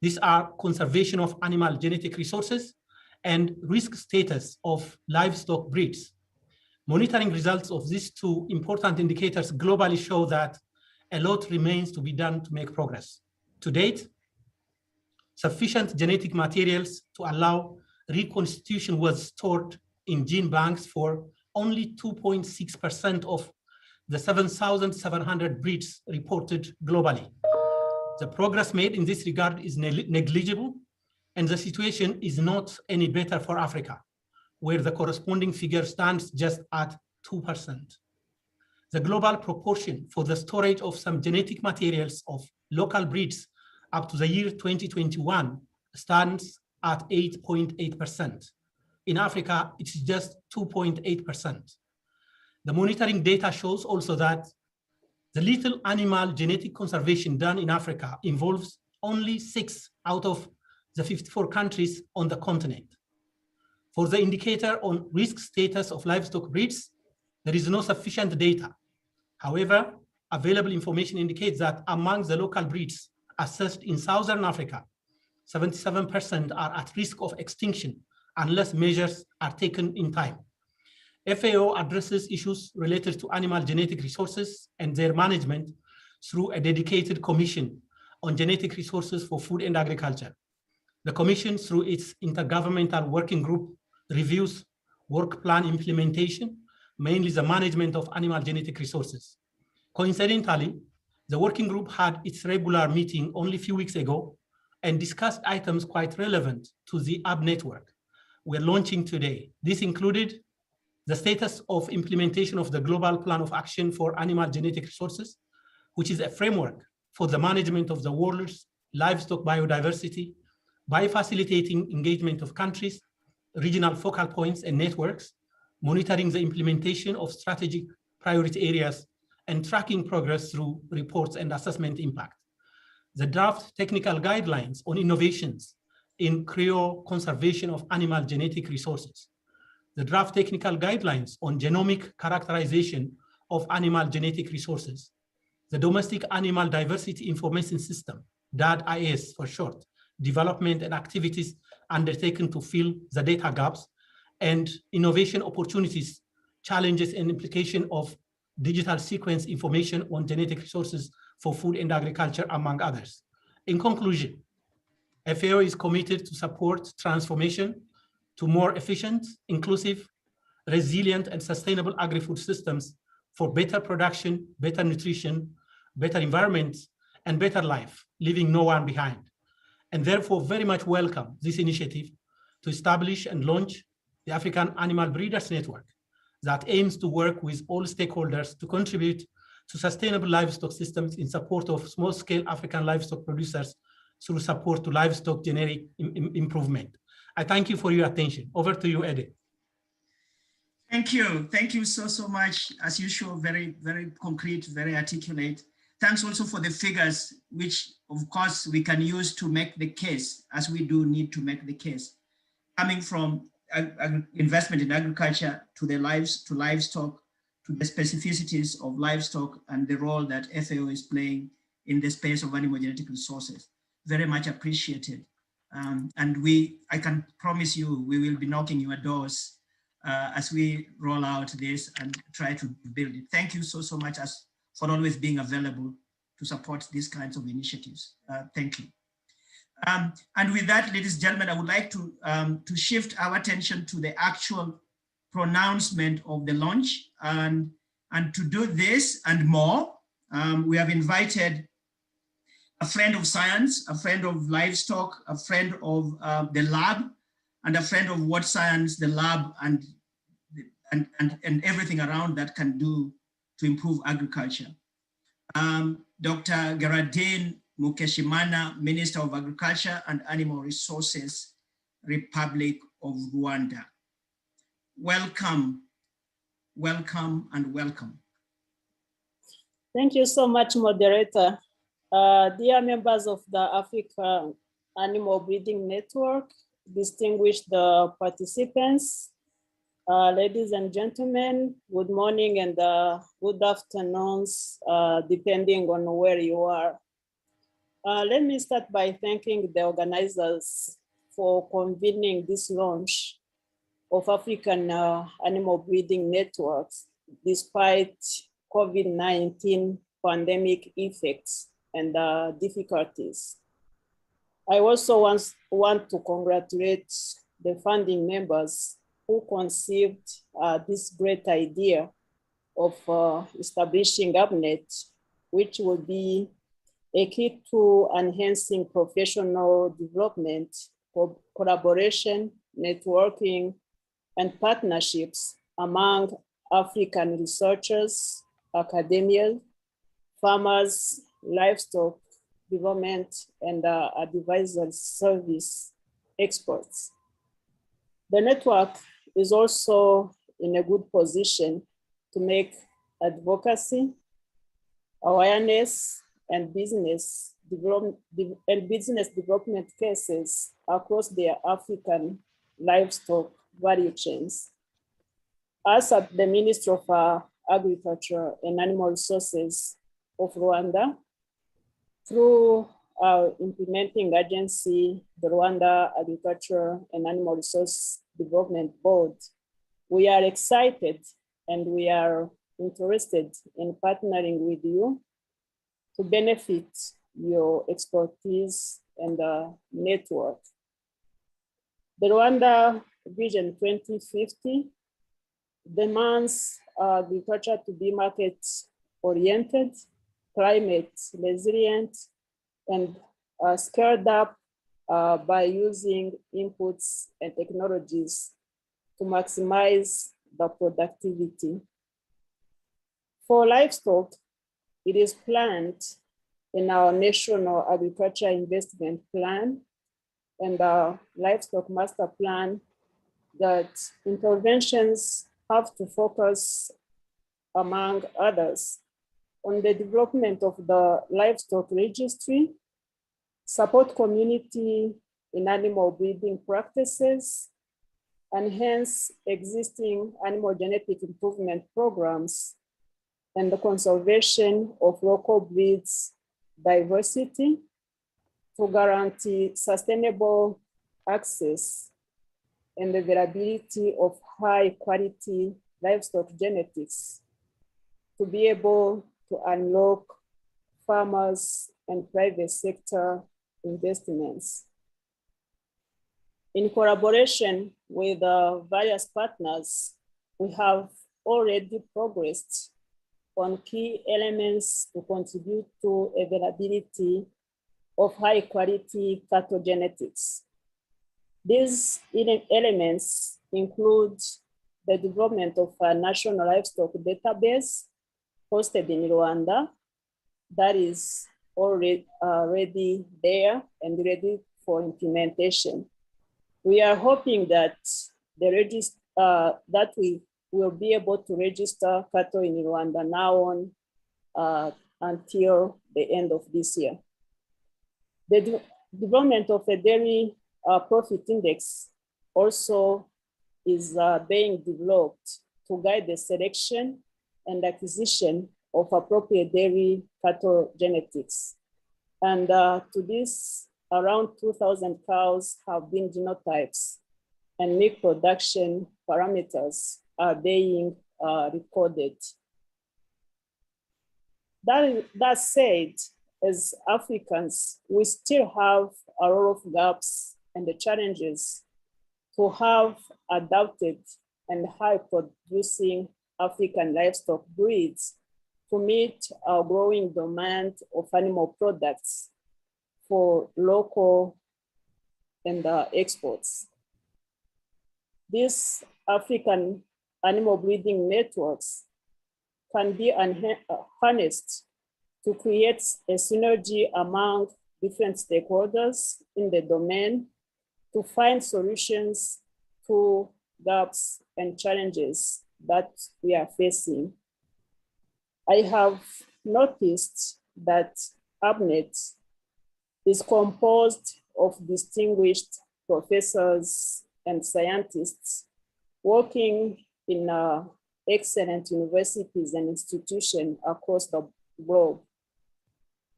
These are conservation of animal genetic resources and risk status of livestock breeds. Monitoring results of these 2 important indicators globally show that a lot remains to be done to make progress. To date, sufficient genetic materials to allow reconstitution was stored in gene banks for only 2.6% of the 7,700 breeds reported globally. The progress made in this regard is negligible, and the situation is not any better for Africa, where the corresponding figure stands just at 2%. The global proportion for the storage of some genetic materials of local breeds up to the year 2021 stands at 8.8%. In Africa, it's just 2.8%. The monitoring data shows also that the little animal genetic conservation done in Africa involves only 6 out of the 54 countries on the continent. For the indicator on risk status of livestock breeds, there is no sufficient data. However, available information indicates that among the local breeds assessed in Southern Africa, 77% are at risk of extinction unless measures are taken in time. FAO addresses issues related to animal genetic resources and their management through a dedicated commission on genetic resources for food and agriculture. The commission, through its intergovernmental working group, reviews work plan implementation, mainly the management of animal genetic resources. Coincidentally, the working group had its regular meeting only a few weeks ago and discussed items quite relevant to the AABNet network we're launching today. This included the status of implementation of the Global Plan of Action for Animal Genetic Resources, which is a framework for the management of the world's livestock biodiversity by facilitating engagement of countries, regional focal points and networks, monitoring the implementation of strategic priority areas, and tracking progress through reports and assessment impact. The draft technical guidelines on innovations in cryoconservation of animal genetic resources, the draft technical guidelines on genomic characterization of animal genetic resources, the Domestic Animal Diversity Information System, DAD-IS for short, development and activities undertaken to fill the data gaps, and innovation opportunities, challenges and implication of digital sequence information on genetic resources for food and agriculture, among others. In conclusion, FAO is committed to support transformation to more efficient, inclusive, resilient, and sustainable agri-food systems for better production, better nutrition, better environment, and better life, leaving no one behind. And therefore very much welcome this initiative to establish and launch the African Animal Breeders Network that aims to work with all stakeholders to contribute to sustainable livestock systems in support of small-scale African livestock producers through support to livestock genetic improvement. I thank you for your attention. Over to you, Eddie. Thank you. Thank you so much. As usual, very, very concrete, very articulate. Thanks also for the figures, which of course we can use to make the case, as we do need to make the case. Coming from investment in agriculture to livestock, to the specificities of livestock and the role that FAO is playing in the space of animal genetic resources. Very much appreciated. And I can promise you, we will be knocking your doors as we roll out this and try to build it. Thank you so much for always being available to support these kinds of initiatives. Thank you. And with that, ladies and gentlemen, I would like to shift our attention to the actual pronouncement of the launch. And to do this and more, we have invited a friend of science, a friend of livestock, a friend of the lab, and a friend of what science the lab and everything around that can do to improve agriculture. Dr. Gerardine Mukeshimana, Minister of Agriculture and Animal Resources, Republic of Rwanda. Welcome, welcome, and welcome. Thank you so much, moderator. Dear members of the Africa Animal Breeding Network, distinguished participants, ladies and gentlemen, good morning and good afternoons, depending on where you are. Let me start by thanking the organizers for convening this launch of African Animal Breeding Networks, despite COVID-19 pandemic effects and difficulties. I also want to congratulate the founding members who conceived this great idea of establishing AABNet, which will be a key to enhancing professional development, collaboration, networking, and partnerships among African researchers, academia, farmers, livestock development, and advisory service experts. The network is also in a good position to make advocacy, awareness, and business development cases across their African livestock value chains. As the Ministry of Agriculture and Animal Resources of Rwanda, through our implementing agency, the Rwanda Agriculture and Animal Resource Development Board, we are excited and we are interested in partnering with you to benefit your expertise and network. The Rwanda Vision 2050 demands agriculture to be market-oriented, climate resilient, and scaled up by using inputs and technologies to maximize the productivity. For livestock, it is planned in our National Agriculture Investment Plan and our Livestock Master Plan that interventions have to focus, among others, on the development of the livestock registry, support community in animal breeding practices, enhance existing animal genetic improvement programs, and the conservation of local breeds diversity to guarantee sustainable access and availability of high quality livestock genetics to be able to unlock farmers and private sector investments. In collaboration with various partners, we have already progressed on key elements to contribute to availability of high quality cattle genetics. These elements include the development of a national livestock database hosted in Rwanda that is already there and ready for implementation. We are hoping that that we will be able to register cattle in Rwanda now on until the end of this year. The development of a dairy profit index also is being developed to guide the selection and acquisition of appropriate dairy cattle genetics. And to this, around 2,000 cows have been genotypes, and milk production parameters are being recorded. That said, as Africans, we still have a lot of gaps and the challenges to have adapted and high-producing African livestock breeds to meet our growing demand of animal products for local and exports. These African animal breeding networks can be harnessed to create a synergy among different stakeholders in the domain to find solutions to gaps and challenges that we are facing. I have noticed that AABNet is composed of distinguished professors and scientists working in excellent universities and institutions across the globe.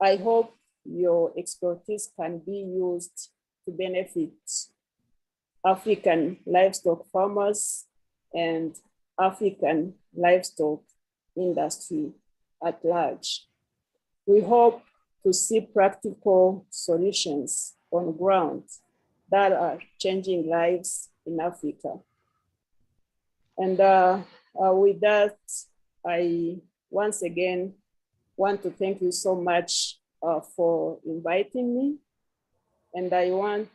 I hope your expertise can be used to benefit African livestock farmers and African livestock industry at large. We hope to see practical solutions on ground that are changing lives in Africa. And with that, I once again want to thank you so much for inviting me. And I want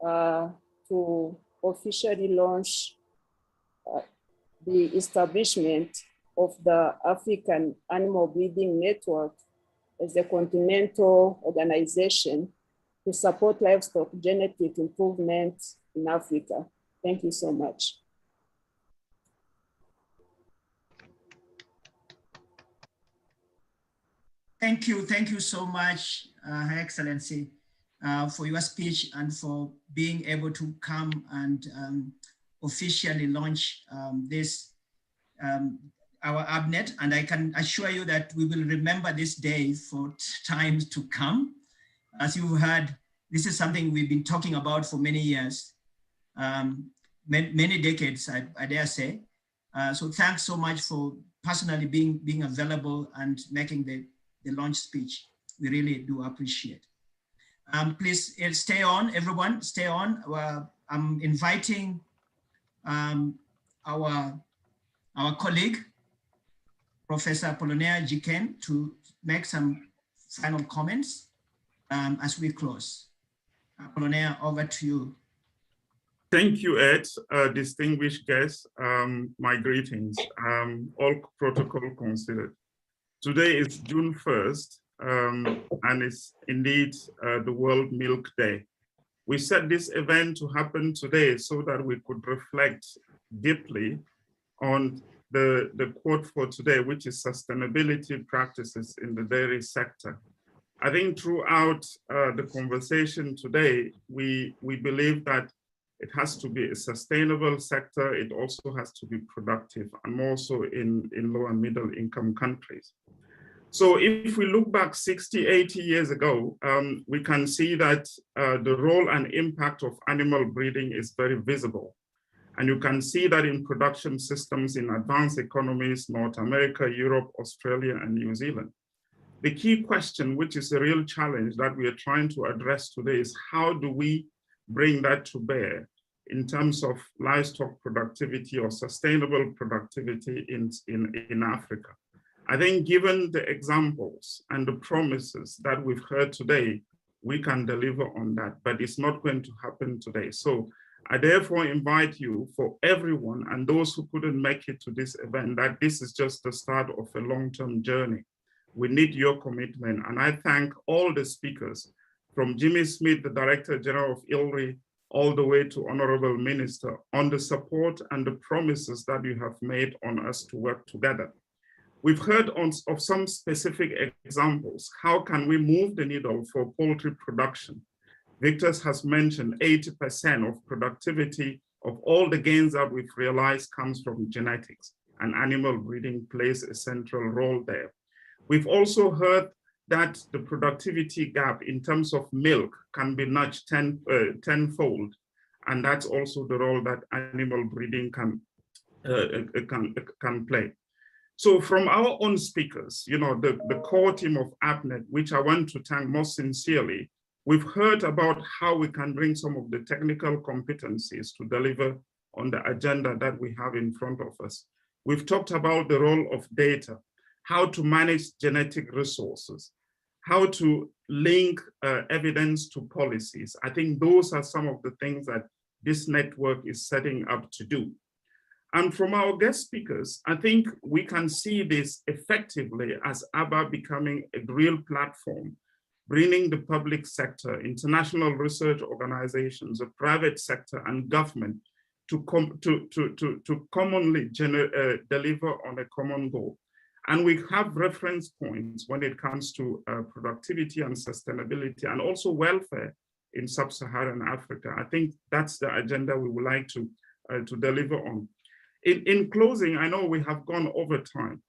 to officially launch the establishment of the African Animal Breeding Network as a continental organization to support livestock genetic improvement in Africa. Thank you so much. Thank you so much, Her Excellency, for your speech and for being able to come and officially launch this, our AABNet. And I can assure you that we will remember this day for times to come. As you've heard, this is something we've been talking about for many years, many decades, I dare say. So thanks so much for personally being available and making the launch speech. We really do appreciate. Please stay on, everyone, stay on. I'm inviting our colleague, Professor Apollonia Jiken, to make some final comments as we close. Apollonia, over to you. Thank you, Ed. Distinguished guests, my greetings, all protocol considered. Today is June 1st, and it's indeed the World Milk Day. We set this event to happen today so that we could reflect deeply on the quote for today, which is sustainability practices in the dairy sector. I think throughout the conversation today, we believe that it has to be a sustainable sector. It also has to be productive, and more so in low and middle income countries. So if we look back 60, 80 years ago, we can see that the role and impact of animal breeding is very visible. And you can see that in production systems in advanced economies, North America, Europe, Australia, and New Zealand. The key question, which is a real challenge that we are trying to address today, is how do we bring that to bear in terms of livestock productivity or sustainable productivity in Africa? I think given the examples and the promises that we've heard today, we can deliver on that, but it's not going to happen today. So I therefore invite you, for everyone and those who couldn't make it to this event, that this is just the start of a long-term journey. We need your commitment. And I thank all the speakers, from Jimmy Smith, the Director General of ILRI, all the way to Honorable Minister, on the support and the promises that you have made on us to work together. We've heard of some specific examples. How can we move the needle for poultry production? Victor has mentioned 80% of productivity of all the gains that we've realized comes from genetics, and animal breeding plays a central role there. We've also heard that the productivity gap in terms of milk can be nudged tenfold, and that's also the role that animal breeding can play. So from our own speakers, you know, the core team of AABNet, which I want to thank most sincerely, we've heard about how we can bring some of the technical competencies to deliver on the agenda that we have in front of us. We've talked about the role of data, how to manage genetic resources, how to link evidence to policies. I think those are some of the things that this network is setting up to do. And from our guest speakers, I think we can see this effectively as ABBA becoming a real platform, bringing the public sector, international research organizations, the private sector, and government to commonly deliver on a common goal. And we have reference points when it comes to productivity and sustainability, and also welfare in sub-Saharan Africa. I think that's the agenda we would like to deliver on. In closing, I know we have gone over time.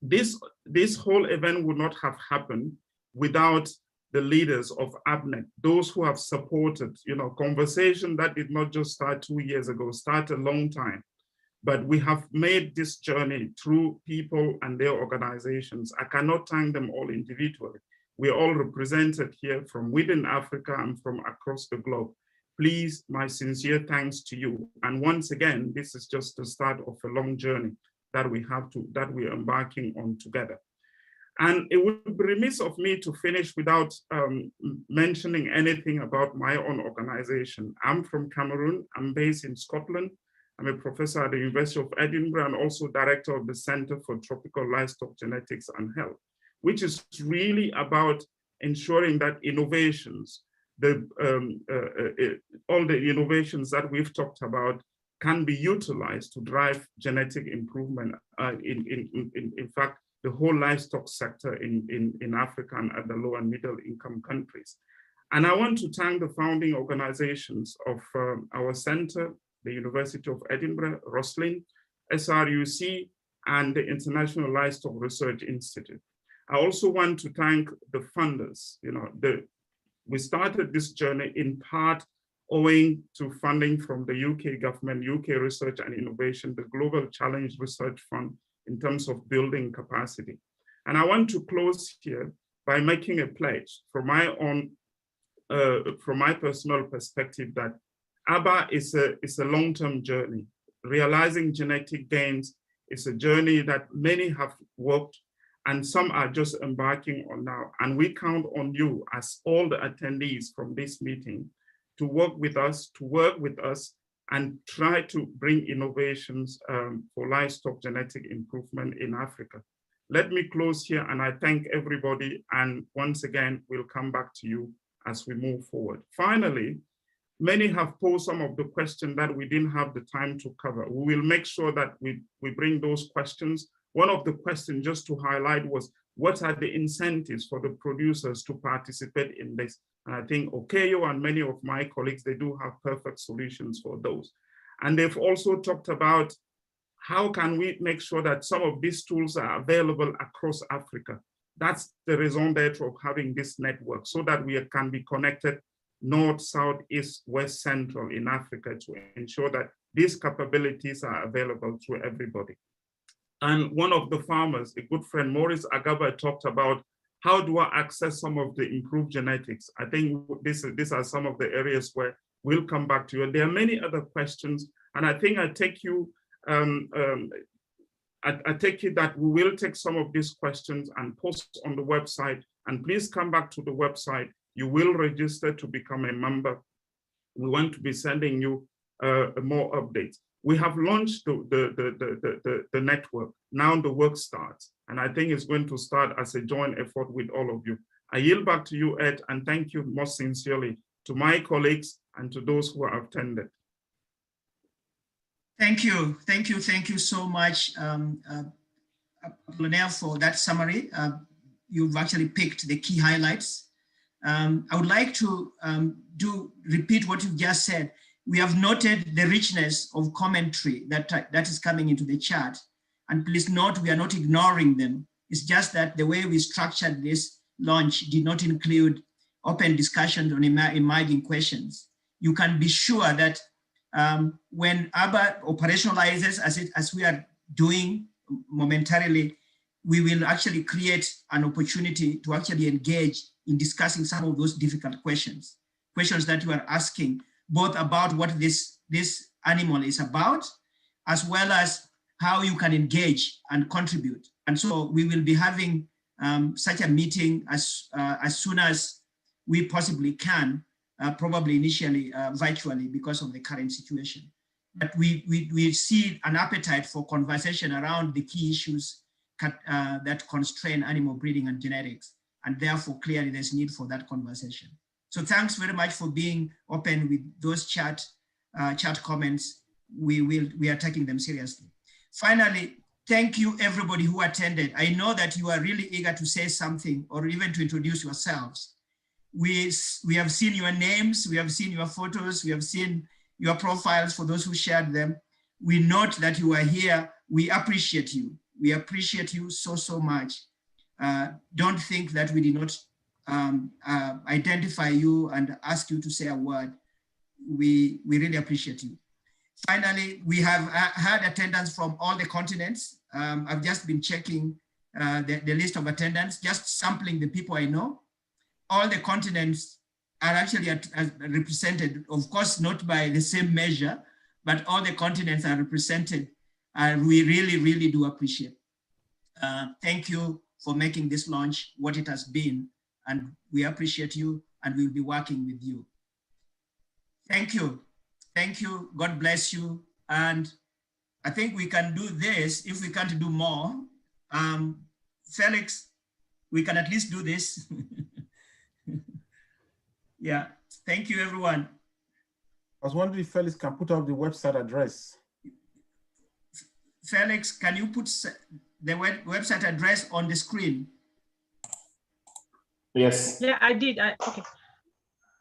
This whole event would not have happened without the leaders of AABNet, those who have supported, you know, conversation that did not just start 2 years ago, start a long time. But we have made this journey through people and their organizations. I cannot thank them all individually. We're all represented here from within Africa and from across the globe. Please, my sincere thanks to you. And once again, this is just the start of a long journey that we're embarking on together. And it would be remiss of me to finish without mentioning anything about my own organization. I'm from Cameroon. I'm based in Scotland. I'm a professor at the University of Edinburgh and also director of the Center for Tropical Livestock Genetics and Health, which is really about ensuring that innovations, all the innovations that we've talked about can be utilized to drive genetic improvement in fact, the whole livestock sector in Africa and at the low and middle income countries. And I want to thank the founding organizations of our center, the University of Edinburgh, Roslin, SRUC, and the International Livestock Research Institute. I also want to thank the funders. You know, we started this journey in part owing to funding from the UK government, UK Research and Innovation, the Global Challenge Research Fund, in terms of building capacity. And I want to close here by making a pledge from my own, from my personal perspective, that ABBA is a long-term journey. Realizing genetic gains is a journey that many have worked and some are just embarking on now. And we count on you as all the attendees from this meeting to work with us, and try to bring innovations for livestock genetic improvement in Africa. Let me close here, and I thank everybody. And once again, we'll come back to you as we move forward. Finally, many have posed some of the questions that we didn't have the time to cover. We will make sure that we bring those questions. One of the questions, just to highlight, was what are the incentives for the producers to participate in this? And I think Okeyo and many of my colleagues, they do have perfect solutions for those. And they've also talked about how can we make sure that some of these tools are available across Africa. That's the raison d'etre of having this network, so that we can be connected north, south, east, west, central in Africa to ensure that these capabilities are available to everybody. And one of the farmers, a good friend, Maurice Agaba, talked about how do I access some of the improved genetics? I think these are some of the areas where we'll come back to you. And there are many other questions. And I think I take you that we will take some of these questions and post on the website. And please come back to the website. You will register to become a member. We want to be sending you more updates. We have launched the network. Now the work starts. And I think it's going to start as a joint effort with all of you. I yield back to you, Ed, and thank you most sincerely to my colleagues and to those who have attended. Thank you so much, Lionel, for that summary. You've actually picked the key highlights. I would like to repeat what you just said. We have noted the richness of commentary that is coming into the chat. And please note, we are not ignoring them. It's just that the way we structured this launch did not include open discussions on emerging questions. You can be sure that when ABBA operationalizes as we are doing momentarily, we will actually create an opportunity to actually engage in discussing some of those difficult questions that you are asking, both about what this animal is about, as well as how you can engage and contribute. And so we will be having such a meeting as soon as we possibly can, probably initially virtually because of the current situation. But we see an appetite for conversation around the key issues that constrain animal breeding and genetics. And therefore, clearly there's need for that conversation. So thanks very much for being open with those chat comments. We are taking them seriously. Finally, thank you everybody who attended. I know that you are really eager to say something or even to introduce yourselves. We have seen your names, we have seen your photos, we have seen your profiles for those who shared them. We note that you are here. We appreciate you. We appreciate you so much. Don't think that we did not identify you and ask you to say a word. We really appreciate you. Finally, we have had attendance from all the continents. I've just been checking the list of attendance, just sampling the people I know. All the continents are actually represented, of course, not by the same measure, but all the continents are represented. And we really do appreciate. Thank you for making this launch what it has been. And we appreciate you and we'll be working with you. Thank you. Thank you. God bless you. And I think we can do this if we can't do more. Felix, we can at least do this. Yeah. Thank you, everyone. I was wondering if Felix can put up the website address. Felix, can you put the website address on the screen? Yes. Yeah, I did. Okay.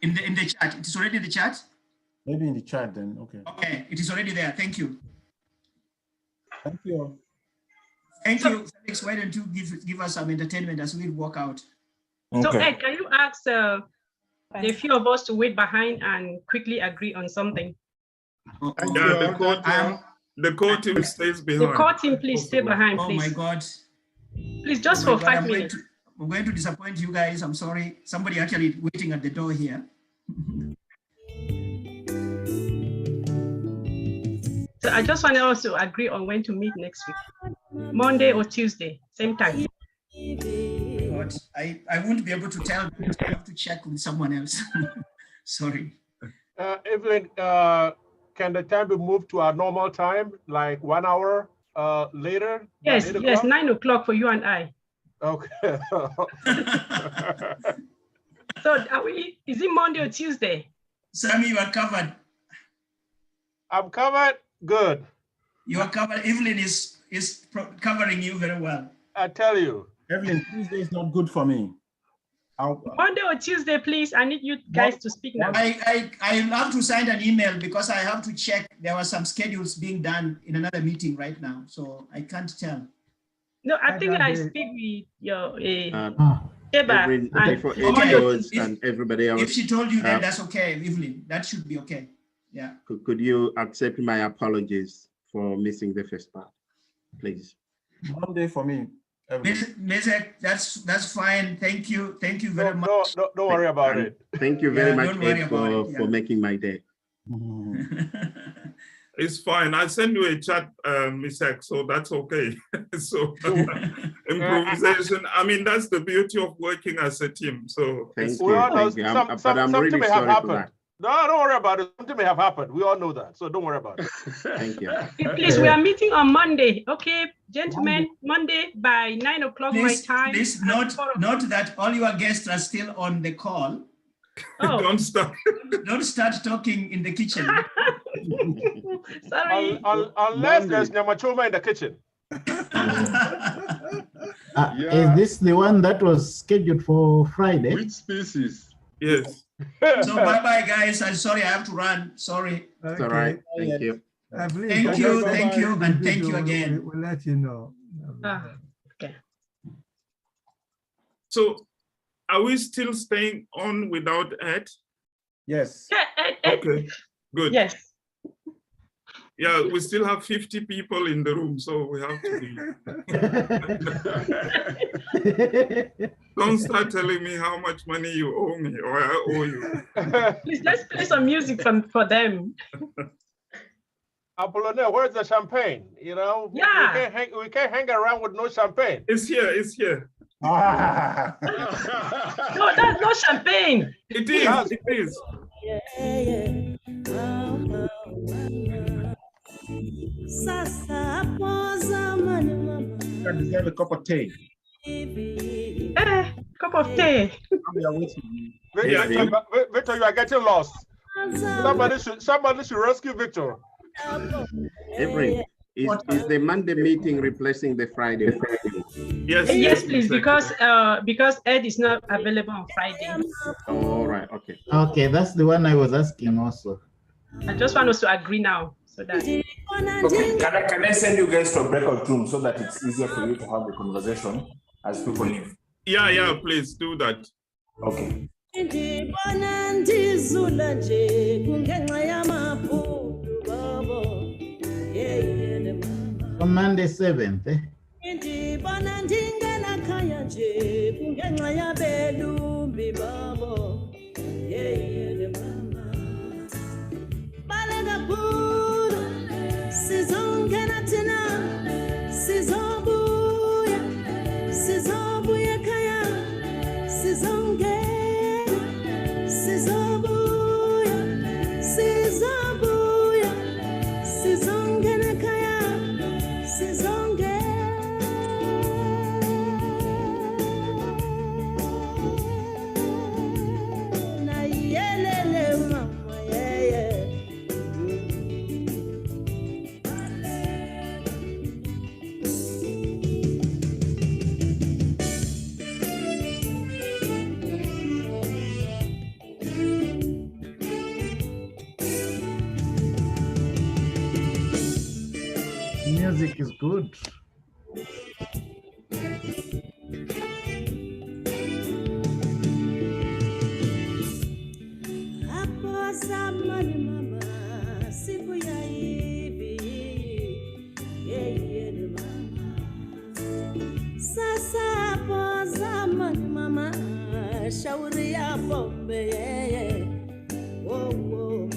In the chat. It's already in the chat? Maybe in the chat then. Okay. Okay, it is already there. Thank you. Thank you. Thank you, Felix. Why don't you give us some entertainment as we walk out? So Ed, can you ask the few of us to wait behind and quickly agree on something? Yeah, the core team stays behind. The core team, please stay behind, please. Oh my God. Please, just for 5 minutes. I'm going to disappoint you guys. I'm sorry. Somebody actually waiting at the door here. So I just want us to agree on when to meet next week. Monday or Tuesday, same time. God, I won't be able to tell because I have to check with someone else. Sorry. Evelyn, can the time be moved to our normal time, like 1 hour later? Yes, 9 o'clock for you and I. Okay. So is it Monday or Tuesday? Sammy, you are covered. I'm covered. Good. You are covered. Evelyn is covering you very well. I tell you. Evelyn, Tuesday is not good for me. Monday or Tuesday, please. I need you guys to speak now. I have to send an email because I have to check. There were some schedules being done in another meeting right now, so I can't tell. No, I think I speak with your Evelyn, before Ed goes and everybody else. If she told you, then that's okay, Evelyn. That should be okay. Yeah. Could you accept my apologies for missing the first part, please? Monday for me. Mezek, that's fine. Thank you very much. Don't worry about it. Thank you very much, Ed, for making my day. It's fine. I send you a chat, Mezek, so that's okay. So improvisation. I mean, that's the beauty of working as a team. So thank you. But I'm really sorry for that. No, don't worry about it. Something may have happened. We all know that. So don't worry about it. Thank you. Please, we are meeting on Monday. Okay, gentlemen, Monday by 9 o'clock my time. Please note that all your guests are still on the call. Oh. Don't start. Don't start talking in the kitchen. Sorry. Unless there's Nyamachoma in the kitchen. Is this the one that was scheduled for Friday? Which species? Yes. So bye-bye, guys. I'm sorry, I have to run. Sorry. It's all right. Thank you. Thank you, and thank you again. We'll let you know. Okay. So are we still staying on without Ed? Yes. Okay, good. Yes. Yeah, we still have 50 people in the room, so we have to be. Don't start telling me how much money you owe me or I owe you. Please, let's play some music for them. Apollonia, where's the champagne? You know, Yeah. we can't hang around with no champagne. It's here, it's here. Ah. No, that's not champagne. It is, it is. I deserve a cup of tea. Cup of tea. Victor, you are getting lost. Somebody should rescue Victor. Avery, is the Monday meeting replacing the Friday? Yes, please, because Ed is not available on Friday. All right, okay. Okay, that's the one I was asking also. I just want us to agree now so that. Okay, can I send you guys to a breakout room so that it's easier for you to have the conversation as people leave? Yeah, please do that. Okay. On Monday 7th, eh? Music is good.